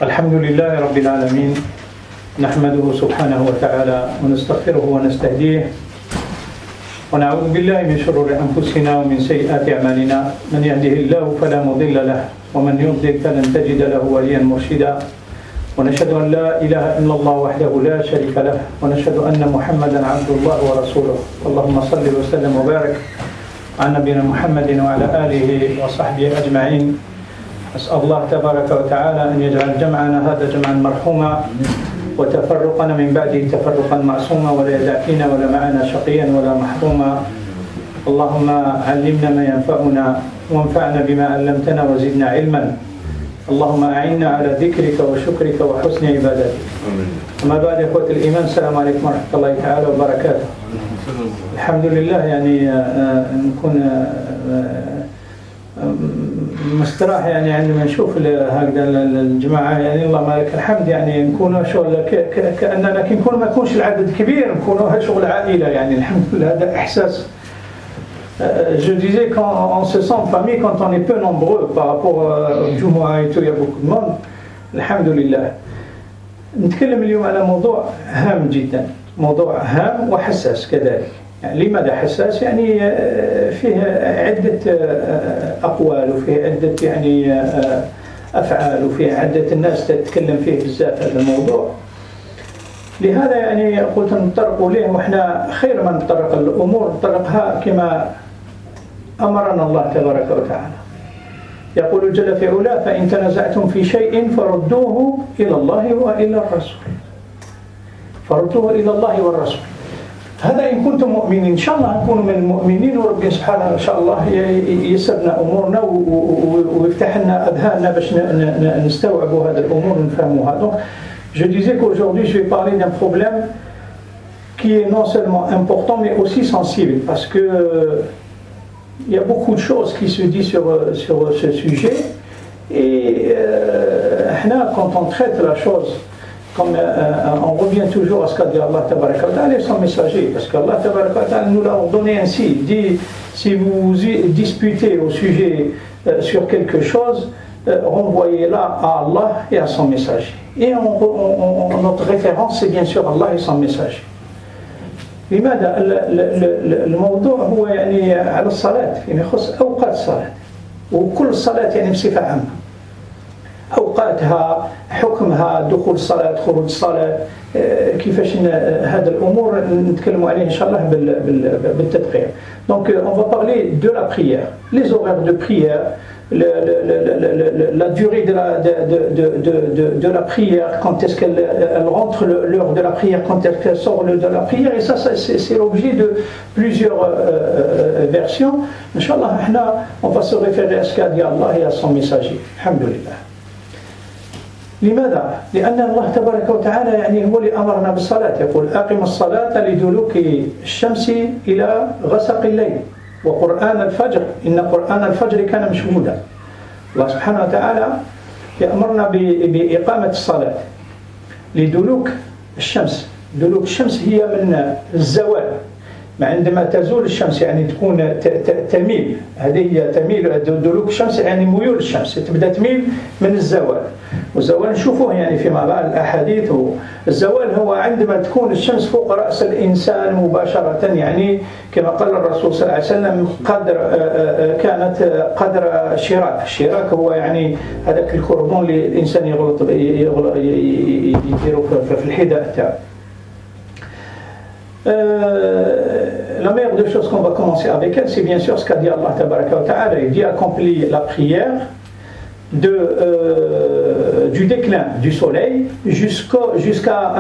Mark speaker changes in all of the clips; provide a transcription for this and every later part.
Speaker 1: الحمد لله رب العالمين نحمده سبحانه وتعالى ونستغفره ونستهديه ونعوذ بالله من شرور أنفسنا ومن سيئات أعمالنا من يهده الله فلا مضل له ومن يضلل فلن تجد له وليا مرشدا ونشهد أن لا إله إلا الله وحده لا شريك له ونشهد أن محمدا عبد الله ورسوله اللهم صل وسلم وبارك على نبينا محمد وعلى آله وصحبه أجمعين. أسأل الله تبارك وتعالى أن يجعل جمعنا هذا جمعا مرحوما وتفرقنا من بعده تفرقا معصوما ولا يدع فينا ولا معنا شقيا ولا محروما. اللهم علمنا ما ينفعنا وانفعنا بما علمتنا وزدنا علما. اللهم أعنا على ذكرك وشكرك وحسن عبادتك. أما بعد إخوة الإيمان السلام عليكم ورحمة الله تعالى وبركاته. الحمد لله يعني نكون مستراح يعني عندما نشوف هكذا الجماعة يعني الله مالك الحمد يعني نكون شغل كأننا نكون ما يكونش العدد كبير نكون شغل عائلة يعني الحمد لله هذا إحساس. Je disais qu'on se sent en famille quand on est peu nombreux par rapport au Jumu'ah et tout, il y a beaucoup de monde. Alhamdulillah. نتكلم اليوم على موضوع هام جدا، موضوع هام وحساس كذلك. يعني لماذا حساس؟ يعني فيه عدة أقوال وفيه عدة يعني أفعال وفيه عدة الناس تتكلم فيه بزاف هذا الموضوع. لهذا يعني قلت نطرق إليه وإحنا خير ما نطرق الأمور نطرقها كما أمرنا الله تبارك وتعالى. يقول جل في علاه فإن تنازعتم في شيء فردوه إلى الله وإلى الرسول. فردوه إلى الله والرسول. هذا إن كنتم مؤمنين إن شاء الله نكون من المؤمنين وربنا سبحانه إن شاء الله يسرنا أمورنا ويفتح لنا أذهاننا باش نستوعبوا هذا الأمور ونفهموها. Donc je disais qu'aujourd'hui je vais parler d'un problème qui est non seulement important mais aussi sensible parce que il y a beaucoup de choses qui se disent sur ce sujet et quand on traite la chose comme on revient toujours à ce qu'a dit Allah Tabaraka wa Ta'ala et son messager parce qu'Allah Tabaraka wa Ta'ala nous l'a ordonné ainsi, il dit si vous vous disputez au sujet sur quelque chose renvoyez-la à Allah et à son messager et notre référence c'est bien sûr Allah et son messager. لماذا الموضوع هو يعني على الصلاة يعني يخص أوقات الصلاة وكل الصلاة يعني بصفة عامة أوقاتها حكمها دخول الصلاة خروج الصلاة كيفاش هذا الأمور نتكلموا عليه إن شاء الله بالتدقيق. Donc on va parler de la prière, les horaires de prière, la durée de la prière, quand est-ce qu'elle rentre l'heure de la prière, quand est-ce qu'elle sort l'heure de la prière, et ça c'est l'objet de plusieurs versions. Inch'Allah, on va se référer à ce qu'a dit Allah et à son messager. Alhamdulillah. لماذا؟ لأن الله تبارك وتعالى يعني هو اللي أمرنا بالصلاة يقول أقم الصلاة لدلوك الشمس إلى غسق الليل وقرآن الفجر إن قرآن الفجر كان مشهودا. الله سبحانه وتعالى يأمرنا بإقامة الصلاة لدلوك الشمس. دلوك الشمس هي من الزوال عندما تزول الشمس يعني تكون تميل هذه هي تميل دلوك الشمس يعني ميول الشمس تبدأ تميل من الزوال والزوال نشوفه يعني في بعض الأحاديث الزوال هو عندما تكون الشمس فوق رأس الإنسان مباشرة يعني كما قال الرسول صلى الله عليه وسلم كانت قدر الشراك هو يعني هذاك الكردون اللي الإنسان يديره في الحذاء تاعه. La meilleure des choses qu'on va commencer avec elle, c'est bien sûr ce qu'a dit Allah Tabaraka wa Ta'ala. Il dit accomplir la prière du déclin du soleil jusqu'à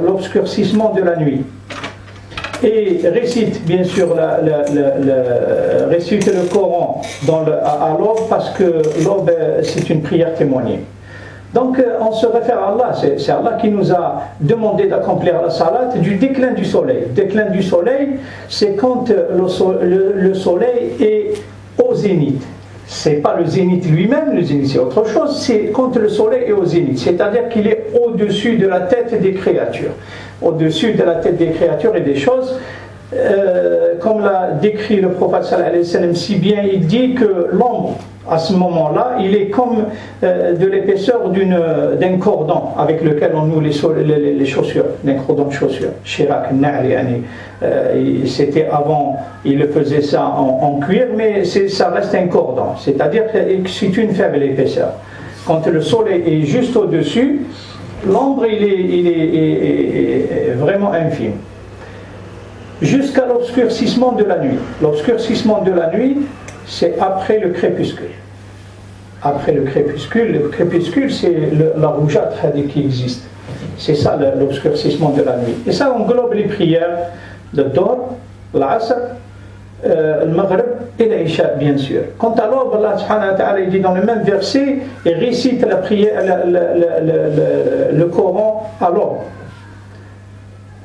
Speaker 1: l'obscurcissement de la nuit. Et récite bien sûr récite le Coran à l'aube parce que l'aube c'est une prière témoignée. Donc on se réfère à Allah, c'est Allah qui nous a demandé d'accomplir la salat du déclin du soleil. Le déclin du soleil, c'est quand le soleil est au zénith. C'est pas le zénith lui-même, le zénith c'est autre chose, c'est quand le soleil est au zénith, c'est-à-dire qu'il est au-dessus de la tête des créatures. Au-dessus de la tête des créatures et des choses, comme l'a décrit le prophète sallallahu alayhi wa sallam si bien, il dit que l'ombre, à ce moment-là, il est comme de l'épaisseur d'un cordon avec lequel on noue les chaussures, d'un cordon de chaussures. Shirak, Na'li, c'était avant, il le faisait ça en cuir, mais ça reste un cordon, c'est-à-dire que c'est une faible épaisseur. Quand le soleil est juste au-dessus, l'ombre il est vraiment infime. Jusqu'à l'obscurcissement de la nuit. L'obscurcissement de la nuit, c'est après le crépuscule. Après le crépuscule, c'est la rougeâtre qui existe. C'est ça l'obscurcissement de la nuit. Et ça englobe les prières de Dor, l'Asr, le Maghrib et l'Isha, bien sûr. Quant à l'aube, Allah subhanahu wa ta'ala dit dans le même verset, il récite la prière, le Coran à l'aube.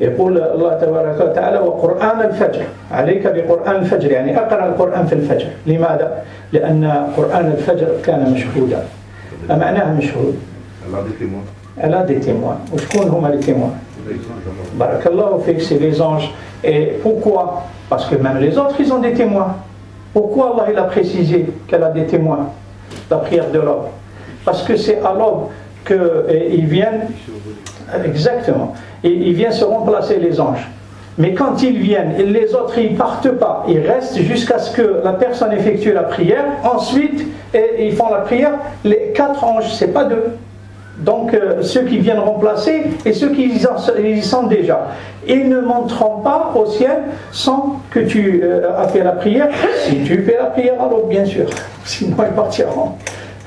Speaker 1: يقول الله تبارك وتعالى وقرآن الفجر عليك بقرآن الفجر يعني أقرأ القرآن في الفجر لماذا؟ لأن قرآن الفجر كان مشهودا معناه مشهود Elle a des témoins. وشكون هما les témoins؟ بارك الله فيك, c'est les anges. Et pourquoi? Parce que même les autres ils ont des témoins. Pourquoi Allah il a précisé qu'elle a des témoins? La prière de l'aube. Parce que c'est à l'aube qu'ils viennent. Exactement. Et ils viennent se remplacer les anges. Mais quand ils viennent, les autres ils partent pas, ils restent jusqu'à ce que la personne effectue la prière. Ensuite, ils font la prière. Les 4 anges, c'est pas 2. Donc ceux qui viennent remplacer et ceux qui y sont déjà. Ils ne monteront pas au ciel sans que tu aies fait la prière. Si tu fais la prière, alors bien sûr. Sinon ils partiront.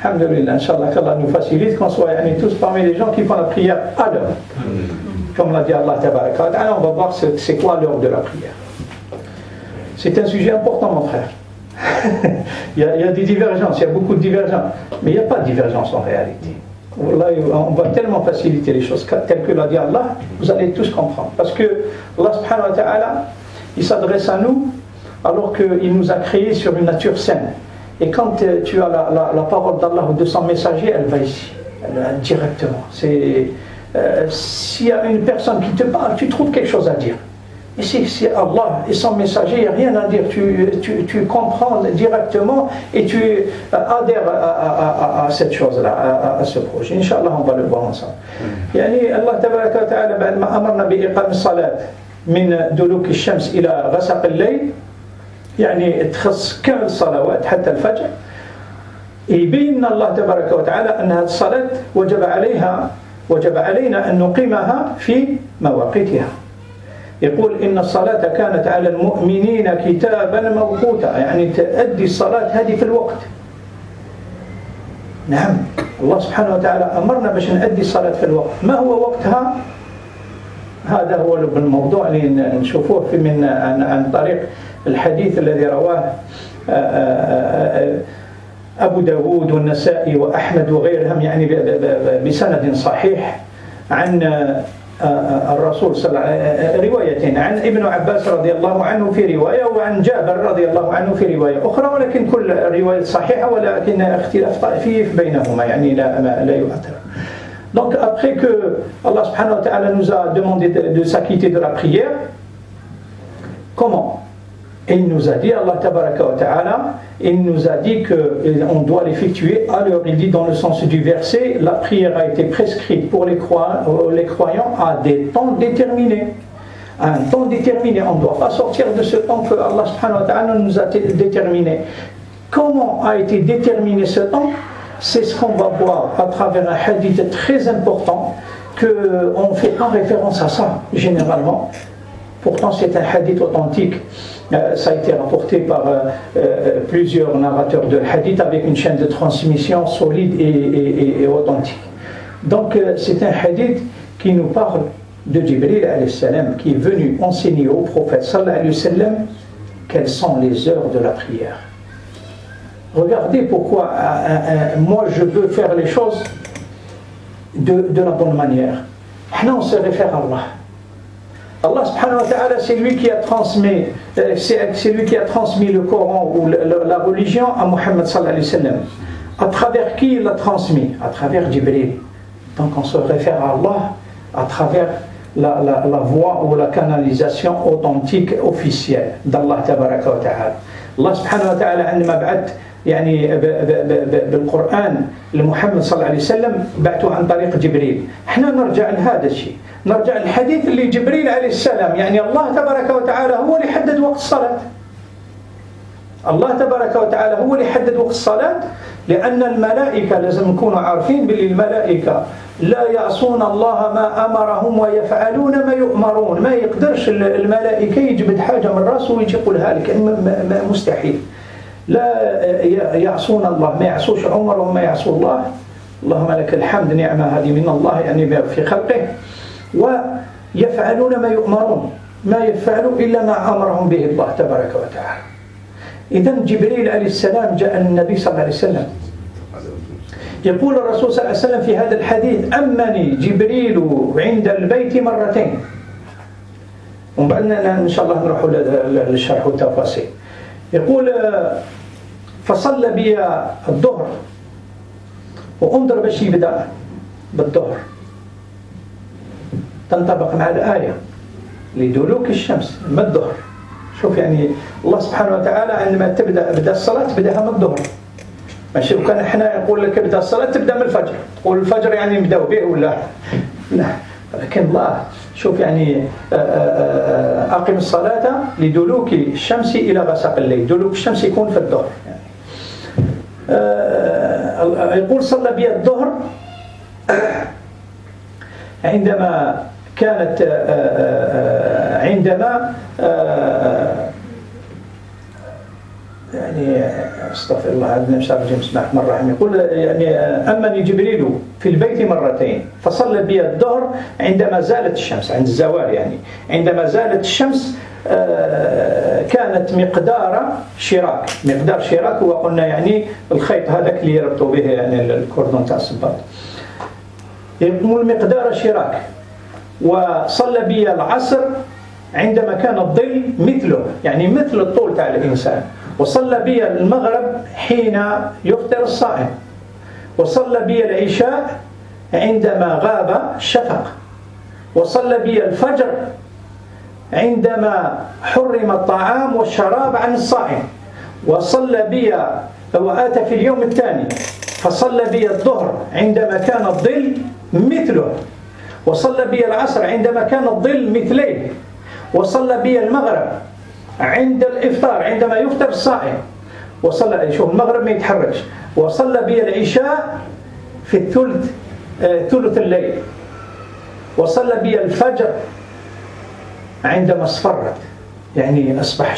Speaker 1: Alhamdulillah, Inch'Allah, qu'Allah nous facilite, qu'on soit tous parmi les gens qui font la prière à l'heure. Comme l'a dit Allah Tabaraka wa Ta'ala, on va voir c'est quoi l'heure de la prière. C'est un sujet important, mon frère. il y a des divergences, il y a beaucoup de divergences, mais il n'y a pas de divergence en réalité. On va tellement faciliter les choses, telles que l'a dit Allah, vous allez tous comprendre. Parce que Allah subhanahu wa ta'ala, il s'adresse à nous alors qu'il nous a créés sur une nature saine. Et quand tu as la parole d'Allah ou de son messager, elle va ici, directement. S'il y a une personne qui te parle, tu trouves quelque chose à dire. Et si Allah et son messager, il n'y a rien à dire, tu comprends directement et tu adhères à cette chose-là, à ce projet. Inch'Allah, on va le voir ensemble. يعني الله تبارك وتعالى بعد ما أمرنا بإقام الصلاة من دلوك الشمس إلى غسق الليل يعني تخص كامل الصلوات حتى الفجر يبين الله تبارك وتعالى أن هذه الصلاة وجب علينا أن نقيمها في مواقيتها. يقول إن الصلاة كانت على المؤمنين كتابا موقوتا يعني تؤدي الصلاة هذه في الوقت. نعم الله سبحانه وتعالى أمرنا باش نؤدي الصلاة في الوقت. ما هو وقتها؟ هذا هو الموضوع اللي نشوفوه عن طريق الحديث الذي رواه أبو داود والنسائي وأحمد وغيرهم يعني بسند صحيح عن الرسول صلى الله عليه وسلم روايتين عن ابن عباس رضي الله عنه في رواية وعن جابر رضي الله عنه في رواية أخرى ولكن كل رواية صحيحة ولكن اختلاف طائفي بينهما يعني لا يؤثر. Donc après que Allah subhanahu wa ta'ala nous a demandé de s'acquitter de la prière, comment? Et il nous a dit, Allah tabaraka wa ta'ala, il nous a dit qu'on doit l'effectuer à l'heure. Il dit dans le sens du verset, la prière a été prescrite pour les croyants à des temps déterminés. À un temps déterminé, on ne doit pas sortir de ce temps que Allah subhanahu wa ta'ala nous a déterminé. Comment a été déterminé ce temps? C'est ce qu'on va voir à travers un hadith très important, qu'on ne fait pas référence à ça généralement. Pourtant c'est un hadith authentique. Ça a été rapporté par plusieurs narrateurs de hadith avec une chaîne de transmission solide et authentique. Donc c'est un hadith qui nous parle de Jibril alayhi salam qui est venu enseigner au prophète sallallahu alayhi wa sallam quelles sont les heures de la prière. Regardez pourquoi moi je veux faire les choses de la bonne manière. Maintenant on se réfère à Allah. Allah subhanahu wa ta'ala, c'est lui qui a transmis le Coran ou la religion à Muhammad sallallahu alayhi wa sallam. À travers qui il l'a transmis? À travers Jibril. Donc on se réfère à Allah à travers la voie ou la canalisation authentique officielle d'Allah تبارك وتعالى. الله سبحانه وتعالى عندما بعث يعني بالقرآن لمحمد صلى الله عليه وسلم بعثه عن طريق جبريل. احنا نرجع لهذا الشيء، نرجع للحديث اللي جبريل عليه السلام، يعني الله تبارك وتعالى هو اللي حدد وقت الصلاة. الله تبارك وتعالى هو اللي حدد وقت الصلاة، لأن الملائكة لازم نكونوا عارفين باللي الملائكة لا يعصون الله ما أمرهم ويفعلون ما يؤمرون. ما يقدرش الملائكة يجبد حاجة من راسه ويجي يقولها لك، مستحيل. لا يعصون الله، ما يعصوش عمرهم، ما يعصوا الله. اللهم لك الحمد، نعمة هذه من الله يعني في خلقه. ويفعلون ما يؤمرون، ما يفعلوا إلا ما أمرهم به الله تبارك وتعالى. إذن جبريل عليه السلام جاء النبي صلى الله عليه وسلم، يقول الرسول صلى الله عليه وسلم في هذا الحديث: أمني جبريل عند البيت مرتين. وبعدنا إن شاء الله نروح للشرح والتفاصيل. يقول: فصلى بي الظهر، وانظر باش يبدأ بالظهر تنطبق مع الآية لدلوك الشمس من الظهر. شوف يعني الله سبحانه وتعالى عندما تبدأ الصلاة تبدأها من الظهر. ماشي وكان احنا يقول لك ابدأ الصلاة تبدأ من الفجر، تقول الفجر يعني نبدأ به ولا لا، لكن الله شوف يعني أقم الصلاة لدلوك الشمس إلى غسق الليل. دلوك الشمس يكون في الظهر يعني. يقول: صلى بي الظهر عندما كانت يعني استغفر الله عندنا مش عارف بسم الله الرحمن الرحيم. يقول يعني: أمني جبريل في البيت مرتين فصلى بي الظهر عندما زالت الشمس، عند الزوال يعني، عندما زالت الشمس كانت مقدار شراك، وقلنا يعني الخيط هذاك اللي يربطوا به يعني الكوردون تاع الصباط، يقول مقدار شراك. وصلى بي العصر عندما كان الظل مثله، يعني مثل الطول تاع الإنسان. وصلى بي المغرب حين يفطر الصائم. وصلى بي العشاء عندما غاب الشفق. وصلى بي الفجر عندما حرم الطعام والشراب عن الصائم. وصلى بي وآتى في اليوم الثاني فصلى بي الظهر عندما كان الظل مثله. وصلى بي العصر عندما كان الظل مثليه. وصلى بي المغرب عند الإفطار عندما يفطر الصائم. وصلى شوف المغرب ما يتحركش. وصلى بي العشاء في ثلث الليل. وصلى بي الفجر عندما اصفرت، يعني أصبح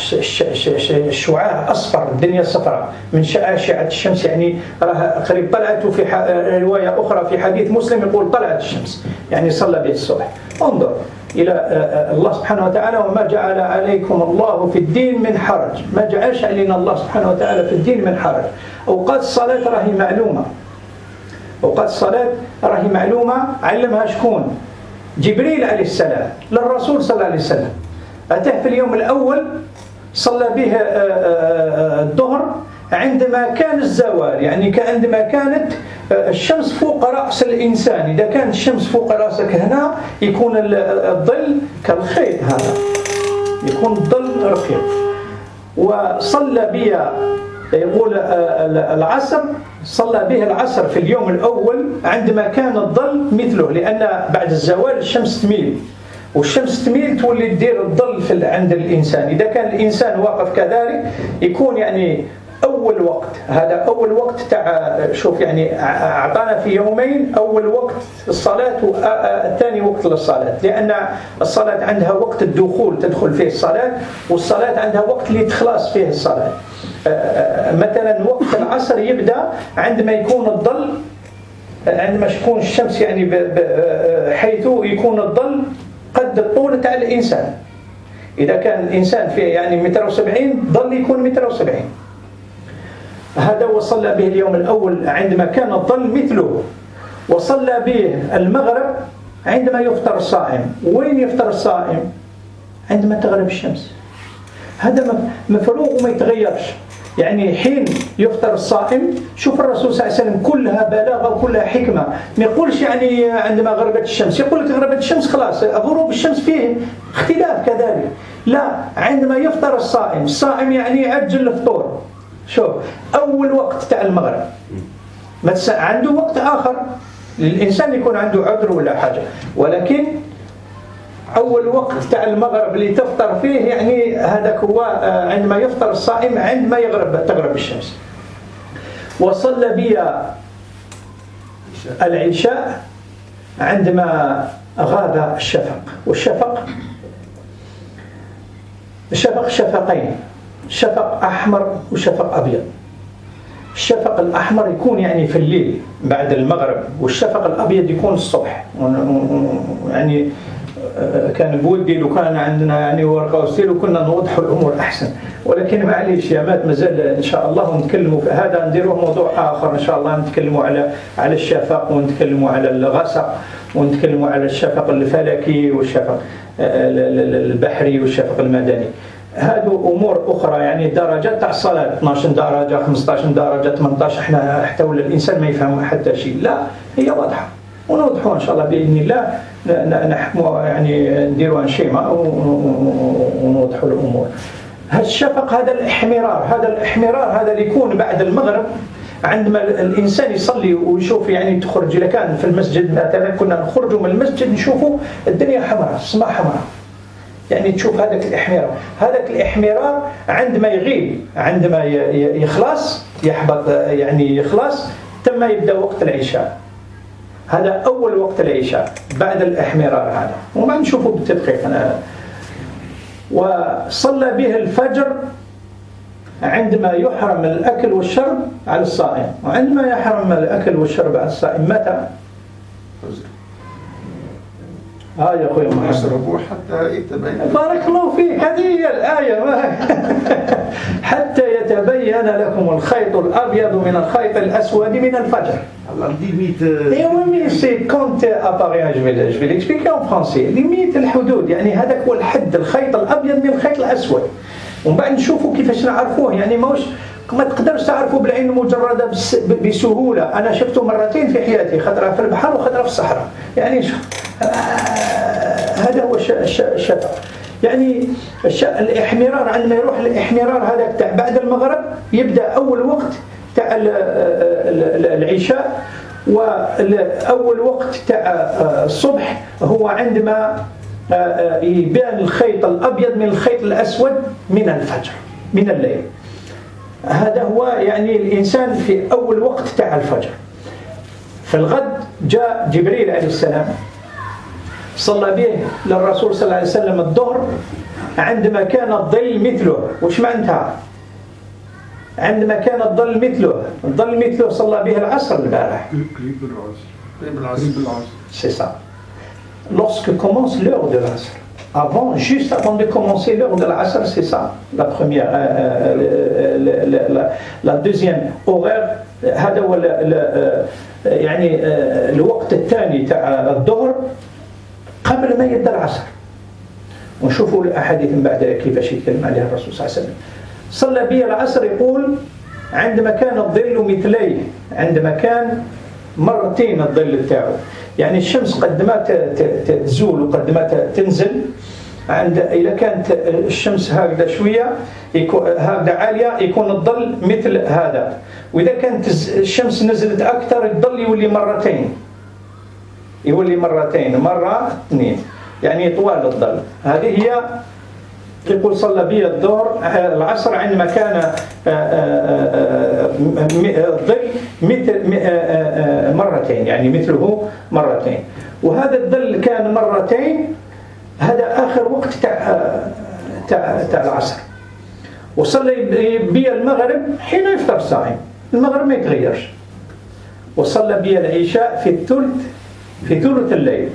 Speaker 1: الشعاع أصفر، الدنيا صفراء من أشعة الشمس، يعني راها قريب طلعت. وفي رواية أخرى في حديث مسلم يقول طلعت الشمس، يعني صلى به الصبح. انظر إلى الله سبحانه وتعالى: وما جعل عليكم الله في الدين من حرج. ما جعلش علينا الله سبحانه وتعالى في الدين من حرج. أوقات الصلاة راهي معلومة، أوقات الصلاة راهي معلومة. علمها شكون؟ جبريل عليه السلام للرسول صلى الله عليه وسلم. أتاه في اليوم الأول صلى به الظهر عندما كان الزوال، يعني عندما كانت الشمس فوق رأس الإنسان. إذا كانت الشمس فوق رأسك هنا يكون الظل كالخيط هذا، يكون الظل رقيق. وصلى بي يقول العصر، صلى به العصر في اليوم الأول عندما كان الظل مثله، لأن بعد الزوال الشمس تميل، والشمس تميل تولي تدير الظل عند الإنسان. إذا كان الإنسان واقف كذلك يكون يعني أول وقت، هذا أول وقت تاع شوف يعني أعطانا في يومين أول وقت الصلاة والثاني وقت للصلاة، لأن الصلاة عندها وقت الدخول تدخل فيه الصلاة، والصلاة عندها وقت اللي تخلص فيه الصلاة. مثلا وقت العصر يبدأ عندما يكون الظل، عندما تكون الشمس يعني حيث يكون الظل قد الطول تاع الإنسان. إذا كان الإنسان فيه يعني 1.70 متر ظل يكون 1.70 متر. هذا وصلى به اليوم الأول عندما كان الظل مثله. وصلى به المغرب عندما يفطر الصائم. وين يفطر الصائم؟ عندما تغرب الشمس. هذا مفروغ وما يتغيرش. يعني حين يفطر الصائم. شوف الرسول صلى الله عليه وسلم كلها بلاغة وكلها حكمة، ما يقولش يعني عندما غربت الشمس يقول لك غربت الشمس خلاص، غروب الشمس فيه اختلاف كذلك. لا، عندما يفطر الصائم يعني يعجل الفطور. شوف أول وقت تاع المغرب عنده وقت آخر الإنسان يكون عنده عذر ولا حاجة، ولكن أول وقت تاع المغرب اللي تفطر فيه يعني هذاك هو عندما يفطر الصائم عندما تغرب الشمس. وصلى بي العشاء عندما غاب الشفق. والشفق شفقين، شفق أحمر وشفق أبيض. الشفق الأحمر يكون يعني في الليل بعد المغرب، والشفق الأبيض يكون الصبح. يعني كان بودي لو كان عندنا يعني ورقة وستيل وكنا نوضحوا الأمور أحسن، ولكن معليش يا مات مازال إن شاء الله نتكلموا في هذا، نديروه موضوع آخر إن شاء الله، نتكلموا على الشفق ونتكلموا على الغسق ونتكلموا على الشفق الفلكي والشفق البحري والشفق المدني. هذه أمور أخرى يعني درجات تاع الصلاة 12 درجة 15 درجة 18، احنا حتى ولا الإنسان ما يفهم حتى شيء، لا هي واضحة ونوضحوا إن شاء الله بإذن الله، نحكموا يعني نديروا شيمة ونوضحوا الأمور. هذا الشفق هذا الإحمرار هذا اللي يكون بعد المغرب عندما الإنسان يصلي ويشوف يعني تخرج. إذا كان في المسجد مثلا كنا نخرج من المسجد نشوفوا الدنيا حمراء السماء حمراء، يعني تشوف هذاك الإحمرار عندما يغيب، عندما يخلص يحبط يعني يخلص تم يبدأ وقت العشاء. هذا أول وقت العشاء بعد الإحمرار هذا، وما نشوفه بالتدقيق. وصلى به الفجر عندما يحرم الأكل والشرب على الصائم. وعندما يحرم الأكل والشرب على الصائم متى؟ يا أخوي
Speaker 2: يشربوا حتى يتبين.
Speaker 1: بارك الله فيك، هذه هي الآية حتى يتبين لكم الخيط الأبيض من الخيط الأسود من الفجر. C'est quand apparaît, je vais l'expliquer en français. Limite الحدود، يعني هذاك هو الحد، الخيط الأبيض من الخيط الأسود. ومن بعد نشوفوا كيفاش نعرفوه، يعني ما تقدرش تعرفوا بالعين المجردة بسهولة. أنا شفته مرتين في حياتي، خطرة في البحر وخطرة في الصحراء. يعني هذا هو الشفق، يعني الإحمرار. عندما يروح الإحمرار هذا تاع بعد المغرب يبدأ أول وقت تاع العشاء، وأول وقت تاع الصبح هو عندما يبان الخيط الأبيض من الخيط الأسود من الفجر من الليل. هذا هو يعني الإنسان في أول وقت تاع الفجر. في الغد جاء جبريل عليه السلام صلى به للرسول صلى الله عليه وسلم الظهر عندما كان الظل مثله. وش معناتها؟ عندما كان الظل مثله صلى به العصر البارح. C'est ça. Lorsque commence l'heure de l'asr, juste avant de commencer l'heure de l'asr, c'est ça. La première, la deuxième horaire, هذا هو يعني الوقت الثاني تاع الظهر قبل ما يبدأ العصر. ونشوفوا الأحاديث من بعد كيفاش يتكلم عليها الرسول صلى الله عليه وسلم. صلى بي العصر يقول عندما كان الظل مثليه، عندما كان مرتين الظل بتاعه، يعني الشمس قد ما تزول وقد ما تنزل. إذا كانت الشمس هكذا شوية هكذا عالية يكون الظل مثل هذا، وإذا كانت الشمس نزلت أكثر الظل يولي مرتين مرة اثنين، يعني طوال الظل. هذه هي يقول صلى بي العصر عندما كان الظل مثل مرتين، يعني مثله مرتين. وهذا الظل كان مرتين، هذا آخر وقت تاع العصر. وصلى بي المغرب حين يفطر الصائم، المغرب ما يتغيرش. وصلى بي العشاء في ثلث الليل.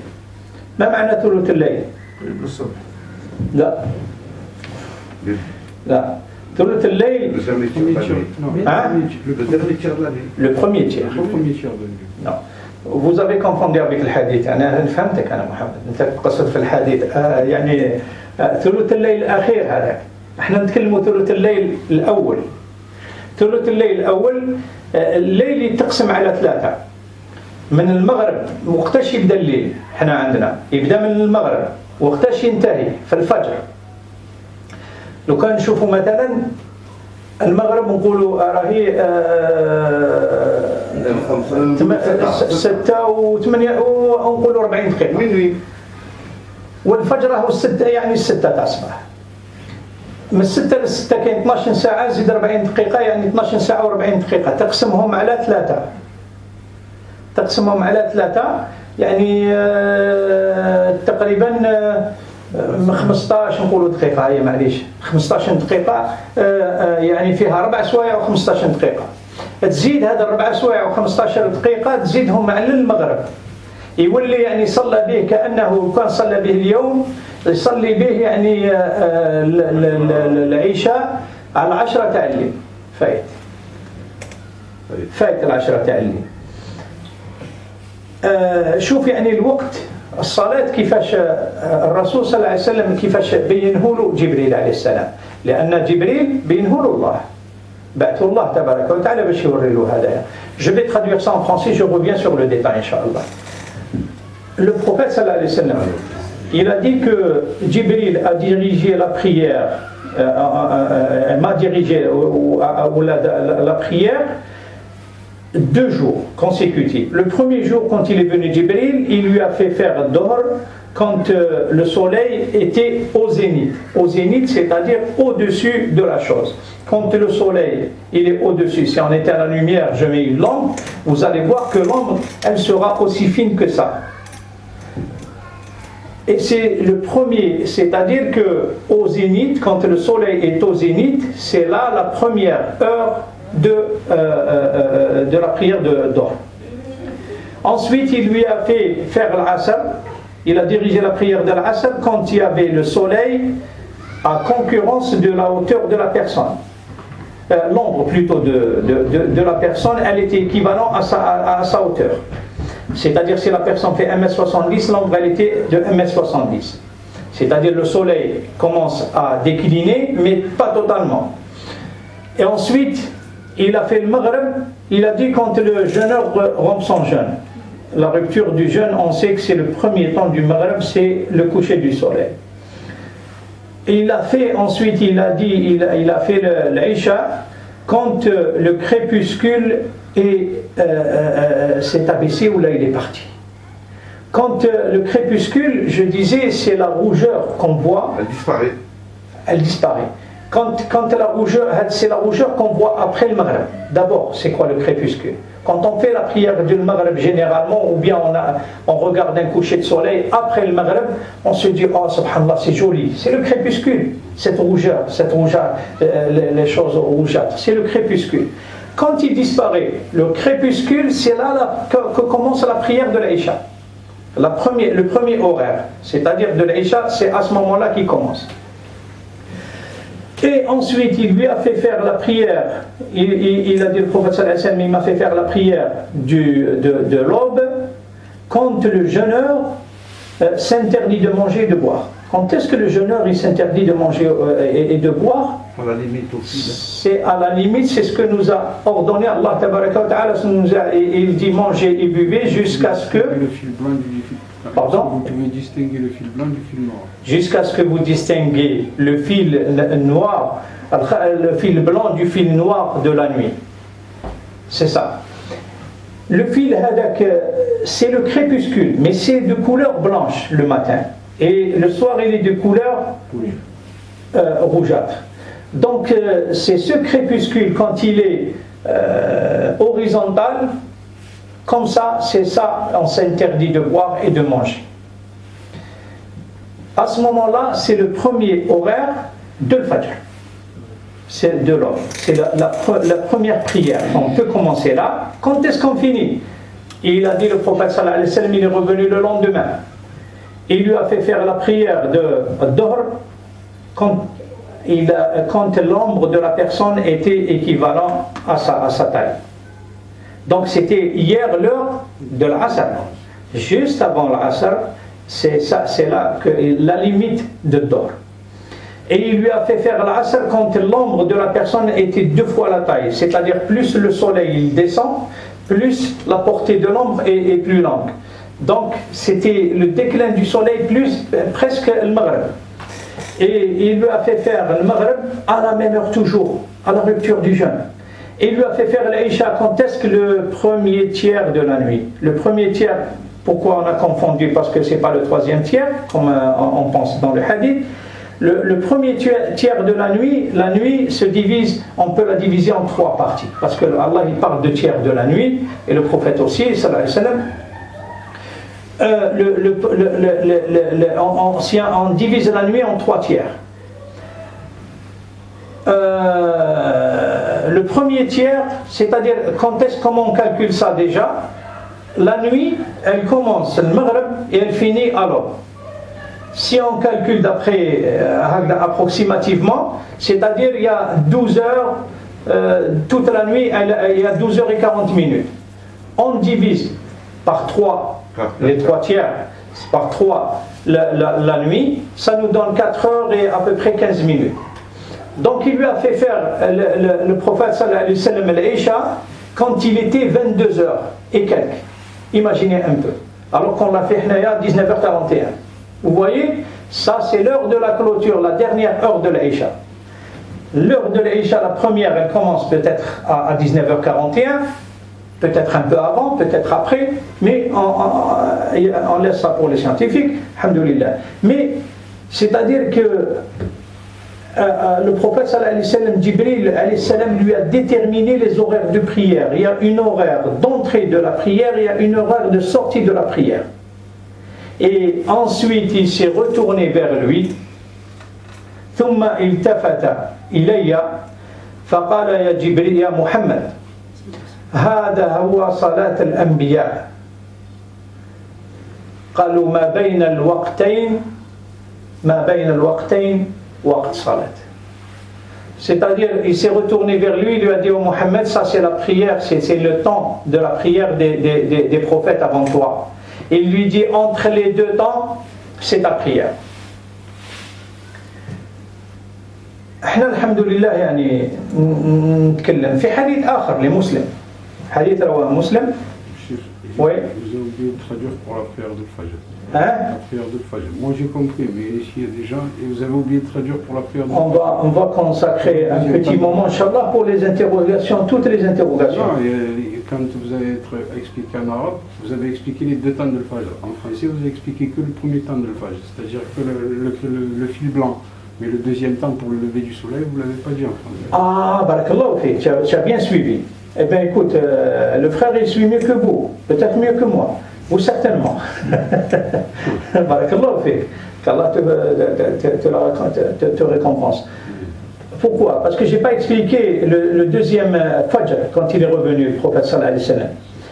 Speaker 1: ما معنى ثلث الليل؟
Speaker 2: الصبح.
Speaker 1: لا ثلث الليل le premier tiers. Non, vous avez confondu avec الحديث. أنا فهمتك أنا محمد، أنت تقصد في الحديث يعني ثلث الليل الأخير. هذا احنا نتكلموا ثلث الليل الأول. ثلث الليل الأول الليل يتقسم على 3 من المغرب وقتاش يبدأ الليل احنا عندنا يبدأ من المغرب وقتاش ينتهي في الفجر لو كان نشوفوا مثلا المغرب نقولوا راهي 6 و8 ونقولوا 40 دقيقة والفجر هو 6 يعني 6 تاع الصباح من 6 ل 6 كاين 12 ساعة زيد 40 دقيقة يعني 12 ساعة و40 دقيقة تقسمهم على 3 يعني تقريبا 15 نقولوا دقيقة هي معليش 15 دقيقة يعني فيها 4 سوايع و15 دقيقة تزيد هذا 4 سوايع و15 دقيقة تزيدهم على المغرب يولي يعني صلى به كأنه كان صلى به اليوم يصلي به يعني العشاء على 10 تاع الليل فايت 10 تاع الليل شوف يعني الوقت الصلاة كيفاش الرسول صلى الله عليه وسلم كيفاش بينه له جبريل عليه السلام لأن جبريل بينه له الله بعثه الله تبارك وتعالى باش يوري له هذايا. Je vais traduire ça en français, je reviens sur le détail Inch'Allah. Le prophète sallallahu alayhi wa sallam, il a dit que Jibril a dirigé la prière, m'a dirigé la prière 2 jours consécutifs. Le premier jour, quand il est venu Jibril, il lui a fait faire Dohr quand le soleil était au zénith. Au zénith, c'est-à-dire au-dessus de la chose. Quand le soleil il est au-dessus, si on était à la lumière, je mets une lampe, vous allez voir que l'ombre, elle sera aussi fine que ça. Et c'est le premier, c'est-à-dire que au zénith, quand le soleil est au zénith, c'est là la première heure de la prière de Dohr. Ensuite, il lui a fait faire l'Asr. Il a dirigé la prière de l'Asr quand il y avait le soleil à concurrence de la hauteur de la personne. L'ombre plutôt de la personne, elle était équivalente à sa hauteur. C'est-à-dire si la personne fait 1m70, l'ombre elle était de 1m70. C'est-à-dire le soleil commence à décliner, mais pas totalement. Et ensuite, il a fait le Maghreb, il a dit quand le jeûneur rompt son jeûne. La rupture du jeûne, on sait que c'est le premier temps du Maghreb, c'est le coucher du soleil. Il a fait ensuite, il a fait l'Isha quand le crépuscule s'est abaissé ou là il est parti. Quand le crépuscule, je disais, c'est la rougeur qu'on voit. Elle disparaît. Quand la rougeur, c'est la rougeur qu'on voit après le Maghreb. D'abord, c'est quoi le crépuscule? Quand on fait la prière du Maghreb généralement, ou bien on regarde un coucher de soleil après le Maghreb, on se dit, oh subhanallah, c'est joli. C'est le crépuscule, cette rougeur, les choses rougeâtres. C'est le crépuscule. Quand il disparaît, le crépuscule, c'est là que commence la prière de l'Aïcha. Le premier horaire, c'est-à-dire de l'Aïcha, c'est à ce moment-là qu'il commence. Et ensuite, il lui a fait faire la prière, il a dit le prophète sallallahu alayhi wa sallam, il m'a fait faire la prière de l'aube quand le jeûneur s'interdit de manger et de boire. Quand est-ce que le jeûneur il s'interdit de manger et de boire?
Speaker 2: À la limite aussi.
Speaker 1: C'est à la limite, c'est ce que nous a ordonné Allah tabaraka wa ta'ala, il dit mangez et buvez jusqu'à ce que...
Speaker 3: Le fil blanc du fil.
Speaker 1: Pardon?
Speaker 3: Vous pouvez distinguer le fil blanc du fil noir.
Speaker 1: Jusqu'à ce que vous distinguez le fil noir, le fil blanc du fil noir de la nuit. C'est ça. Le fil hadak, c'est le crépuscule, mais c'est de couleur blanche le matin. Et le soir, il est de couleur rougeâtre. Donc, c'est ce crépuscule, quand il est horizontal, comme ça, c'est ça, on s'interdit de boire et de manger. À ce moment-là, c'est le premier horaire de l'Fajr. C'est de l'aube. C'est la première prière. On peut commencer là. Quand est-ce qu'on finit? Il a dit le prophète sallallahu alayhi wa sallam, il est revenu le lendemain. Il lui a fait faire la prière de Dohr quand l'ombre de la personne était équivalent à sa taille. Donc c'était hier l'heure de l'Asr. Juste avant l'Asr, c'est là que la limite de Dohr. Et il lui a fait faire l'asr quand l'ombre de la personne était 2 fois la taille. C'est-à-dire plus le soleil il descend, plus la portée de l'ombre est plus longue. Donc c'était le déclin du soleil plus presque le Maghreb. Et il lui a fait faire le Maghreb à la même heure toujours, à la rupture du jeûne. Et il lui a fait faire l'Aïcha quand est-ce que le premier tiers de la nuit. Le premier tiers, pourquoi on a confondu? Parce que ce n'est pas le 3e tiers, comme on pense dans le hadith. Le premier tiers de la nuit se divise, on peut la diviser en 3 parties. Parce que Allah il parle de tiers de la nuit, et le prophète aussi, sallallahu alayhi wa sallam. On divise la nuit en 3 tiers. Le premier tiers, c'est-à-dire comment on calcule ça déjà? La nuit, elle commence le Maghreb et elle finit à l'aube. Si on calcule d'après approximativement, c'est-à-dire il y a 12 heures, toute la nuit, il y a 12 heures et 40 minutes. On divise par 3, les 3 tiers, par 3 la nuit, ça nous donne 4 heures et à peu près 15 minutes. Donc il lui a fait faire le prophète sallallahu alayhi wa sallam al-Isha quand il était 22 heures et quelques. Imaginez un peu. Alors qu'on l'a fait à 19h41. Vous voyez, ça c'est l'heure de la clôture, la dernière heure de l'Aïcha. L'heure de l'Aïcha, la première, elle commence peut-être à 19h41, peut-être un peu avant, peut-être après, mais on laisse ça pour les scientifiques, alhamdoulilah. Mais, c'est-à-dire que le prophète sallallahu alayhi wa sallam, Jibril alayhi salam, lui a déterminé les horaires de prière. Il y a une horaire d'entrée de la prière, il y a une horaire de sortie de la prière. Et ensuite il s'est retourné vers lui. ثم التفت إلي فقال يا جبريل يا محمد هذا هو صلاة الأنبياء قالوا ما بين الوقتين وقت صلاة. C'est-à-dire, il s'est retourné vers lui, il lui a dit au Mohammed, ça c'est la prière, c'est le temps de la prière des prophètes avant toi. Il lui dit, entre les 2 temps, c'est ta prière. احنا الحمد لله يعني نتكلم في حديث آخر لمسلم. حديث رواه مسلم. Oui.
Speaker 3: Vous avez oublié de traduire pour la prière de Fajr.
Speaker 1: Hein?
Speaker 3: La prière de Fajr. Moi j'ai compris, mais ici il y a des gens et vous avez oublié de traduire pour la prière de Fajr.
Speaker 1: On va consacrer un petit moment, Inch'Allah, pour les interrogations, toutes les interrogations.
Speaker 3: Non, quand vous allez être expliqué en arabe, vous avez expliqué les 2 temps de Fajr. En français, vous avez expliqué que le premier temps de Fajr, c'est-à-dire que le fil blanc. Mais le 2e temps pour le lever du soleil, vous ne l'avez pas dit en français. Ah,
Speaker 1: barakallahu fik, tu as bien suivi. Eh bien écoute, le frère il suit mieux que vous, peut-être mieux que moi, ou certainement. Barakallahu fik, qu'Allah te récompense. Pourquoi? Parce que je n'ai pas expliqué le 2e Fajr quand il est revenu, le prophète sallallahu alayhi wa sallam.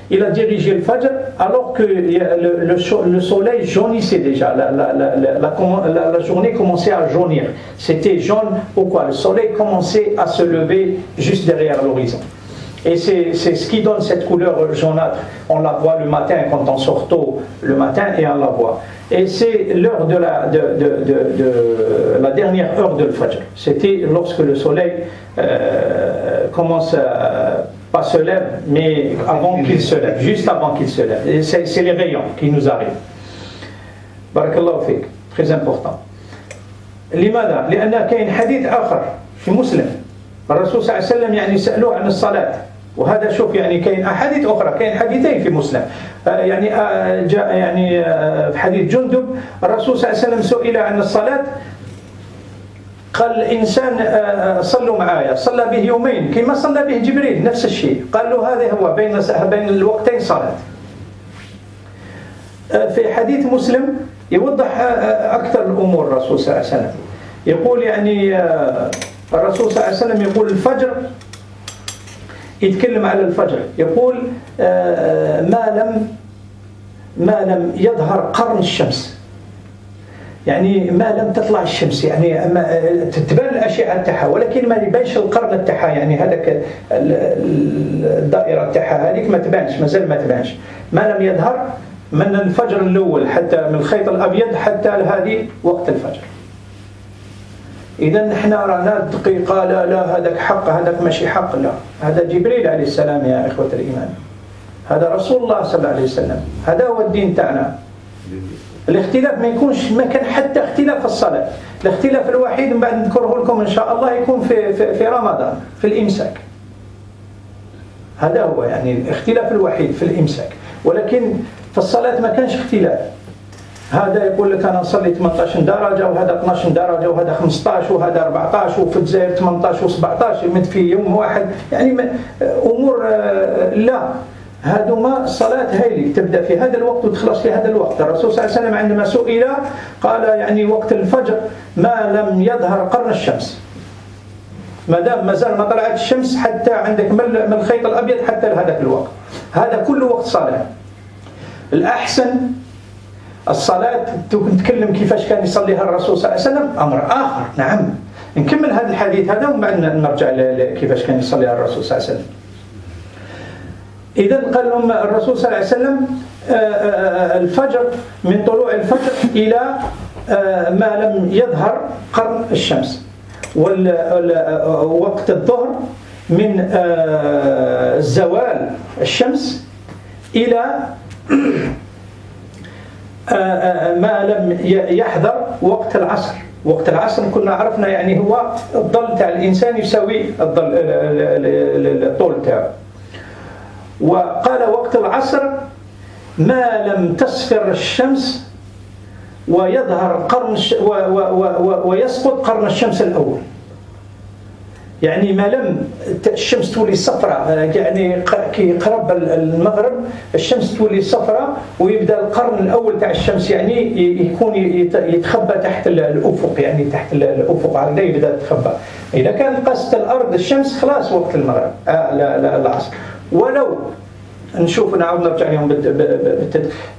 Speaker 1: Il a dirigé le Fajr alors que le soleil jaunissait déjà, la journée commençait à jaunir. C'était jaune, pourquoi? Le soleil commençait à se lever juste derrière l'horizon. Et c'est ce qui donne cette couleur jaunâtre. On la voit le matin quand on sort tôt le matin et on la voit. Et c'est l'heure de la dernière heure de le Fajr. C'était lorsque le soleil commence pas se lève, mais avant qu'il se lève, juste avant qu'il se lève. Et c'est les rayons qui nous arrivent. Barakallahu fik, très important. لماذا؟ لأن كاين حديث آخر في مسلم. الرسول صلى الله عليه وسلم يعني سألوه عن الصلاة. وهذا شوف يعني كاين أحاديث أخرى، كاين حديثين في مسلم. يعني جاء يعني في حديث جندب الرسول صلى الله عليه وسلم سئل عن الصلاة. قال الإنسان صلوا معايا، صلى به يومين كما صلى به جبريل نفس الشيء. قال له هذا هو بين الوقتين صلاة. في حديث مسلم يوضح أكثر الأمور الرسول صلى الله عليه وسلم. يقول يعني الرسول صلى الله عليه وسلم يقول الفجر، يتكلم على الفجر، يقول ما لم يظهر قرن الشمس، يعني ما لم تطلع الشمس، يعني تبان الأشعة تاعها ولكن ما يبانش القرن تاعها، يعني هذاك الدائرة تاعها هذيك ما تبانش، مازال ما تبانش، ما لم يظهر من الفجر الأول حتى من الخيط الأبيض حتى هذه وقت الفجر. إذا نحن رانا دقيقة، لا هذاك حق هذاك ماشي حق، لا هذا جبريل عليه السلام يا إخوة الإيمان، هذا رسول الله صلى الله عليه وسلم، هذا هو الدين تاعنا. الاختلاف ما يكونش، ما كان حتى اختلاف في الصلاة. الاختلاف الوحيد من بعد نذكره لكم إن شاء الله يكون في رمضان في الإمساك، هذا هو يعني الاختلاف الوحيد في الإمساك. ولكن في الصلاة ما كانش اختلاف، هذا يقول لك أنا أصلي 18 درجة وهذا 12 درجة وهذا 15 وهذا 14 وفي الجزائر 18 و17 يمد في يوم واحد، يعني أمور لا، هذوما الصلاة هايلي تبدأ في هذا الوقت وتخلص في هذا الوقت. الرسول صلى الله عليه وسلم عندما سئل قال يعني وقت الفجر ما لم يظهر قرن الشمس، ما دام ما زال ما طلعت الشمس حتى عندك من الخيط الأبيض حتى هذاك الوقت، هذا كله وقت صلاة. الأحسن الصلاة نتكلم كيفاش كان يصليها الرسول صلى الله عليه وسلم أمر آخر. نعم نكمل هذا الحديث هذا ومن بعد نرجع كيفاش كان يصليها الرسول صلى الله عليه وسلم. إذن قال لهم الرسول صلى الله عليه وسلم الفجر من طلوع الفجر إلى ما لم يظهر قرن الشمس، ووقت الظهر من زوال الشمس إلى ما لم يحضر وقت العصر. وقت العصر كنا عرفنا يعني هو الظل تاع الإنسان يساوي الطول تاعه. وقال وقت العصر ما لم تصفر الشمس ويظهر ويسقط قرن الشمس الأول، يعني ما لم الشمس تولي صفراء، يعني كي قرب المغرب الشمس تولي صفراء ويبدأ القرن الأول تاع الشمس يعني يكون يتخبى تحت الأفق، يعني تحت الأفق هكذا يبدأ يتخبى. إذا كان قاست الأرض الشمس خلاص وقت المغرب لا العصر. ولو نشوف نعاود نرجع لهم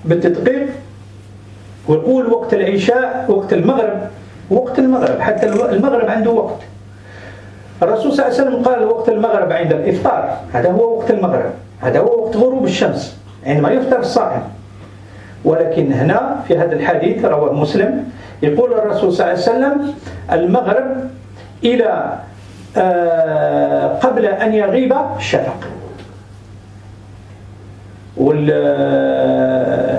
Speaker 1: بالتدقيق ويقول وقت العشاء وقت المغرب، وقت المغرب حتى المغرب عنده وقت. الرسول صلى الله عليه وسلم قال وقت المغرب عند الإفطار، هذا هو وقت المغرب، هذا هو وقت غروب الشمس عندما يفطر الصائم. ولكن هنا في هذا الحديث رواه مسلم يقول الرسول صلى الله عليه وسلم المغرب إلى قبل أن يغيب الشفق.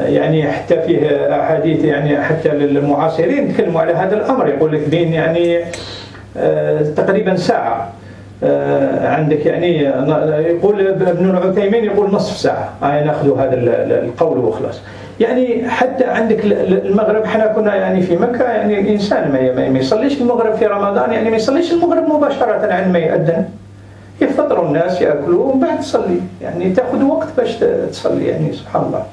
Speaker 1: يعني حتى فيه أحاديث يعني حتى للمعاصرين تكلموا على هذا الأمر، يقول لك بين يعني تقريبا ساعة عندك، يعني يقول ابن العثيمين يقول نصف ساعة نأخذ هذا القول وخلاص. يعني حتى عندك المغرب احنا كنا يعني في مكة يعني الإنسان ما يصليش المغرب في رمضان، يعني ما يصليش المغرب مباشرة عندما يأذن، يفطروا الناس يأكلوا ومن بعد تصلي، يعني تأخذ وقت باش تصلي، يعني سبحان الله.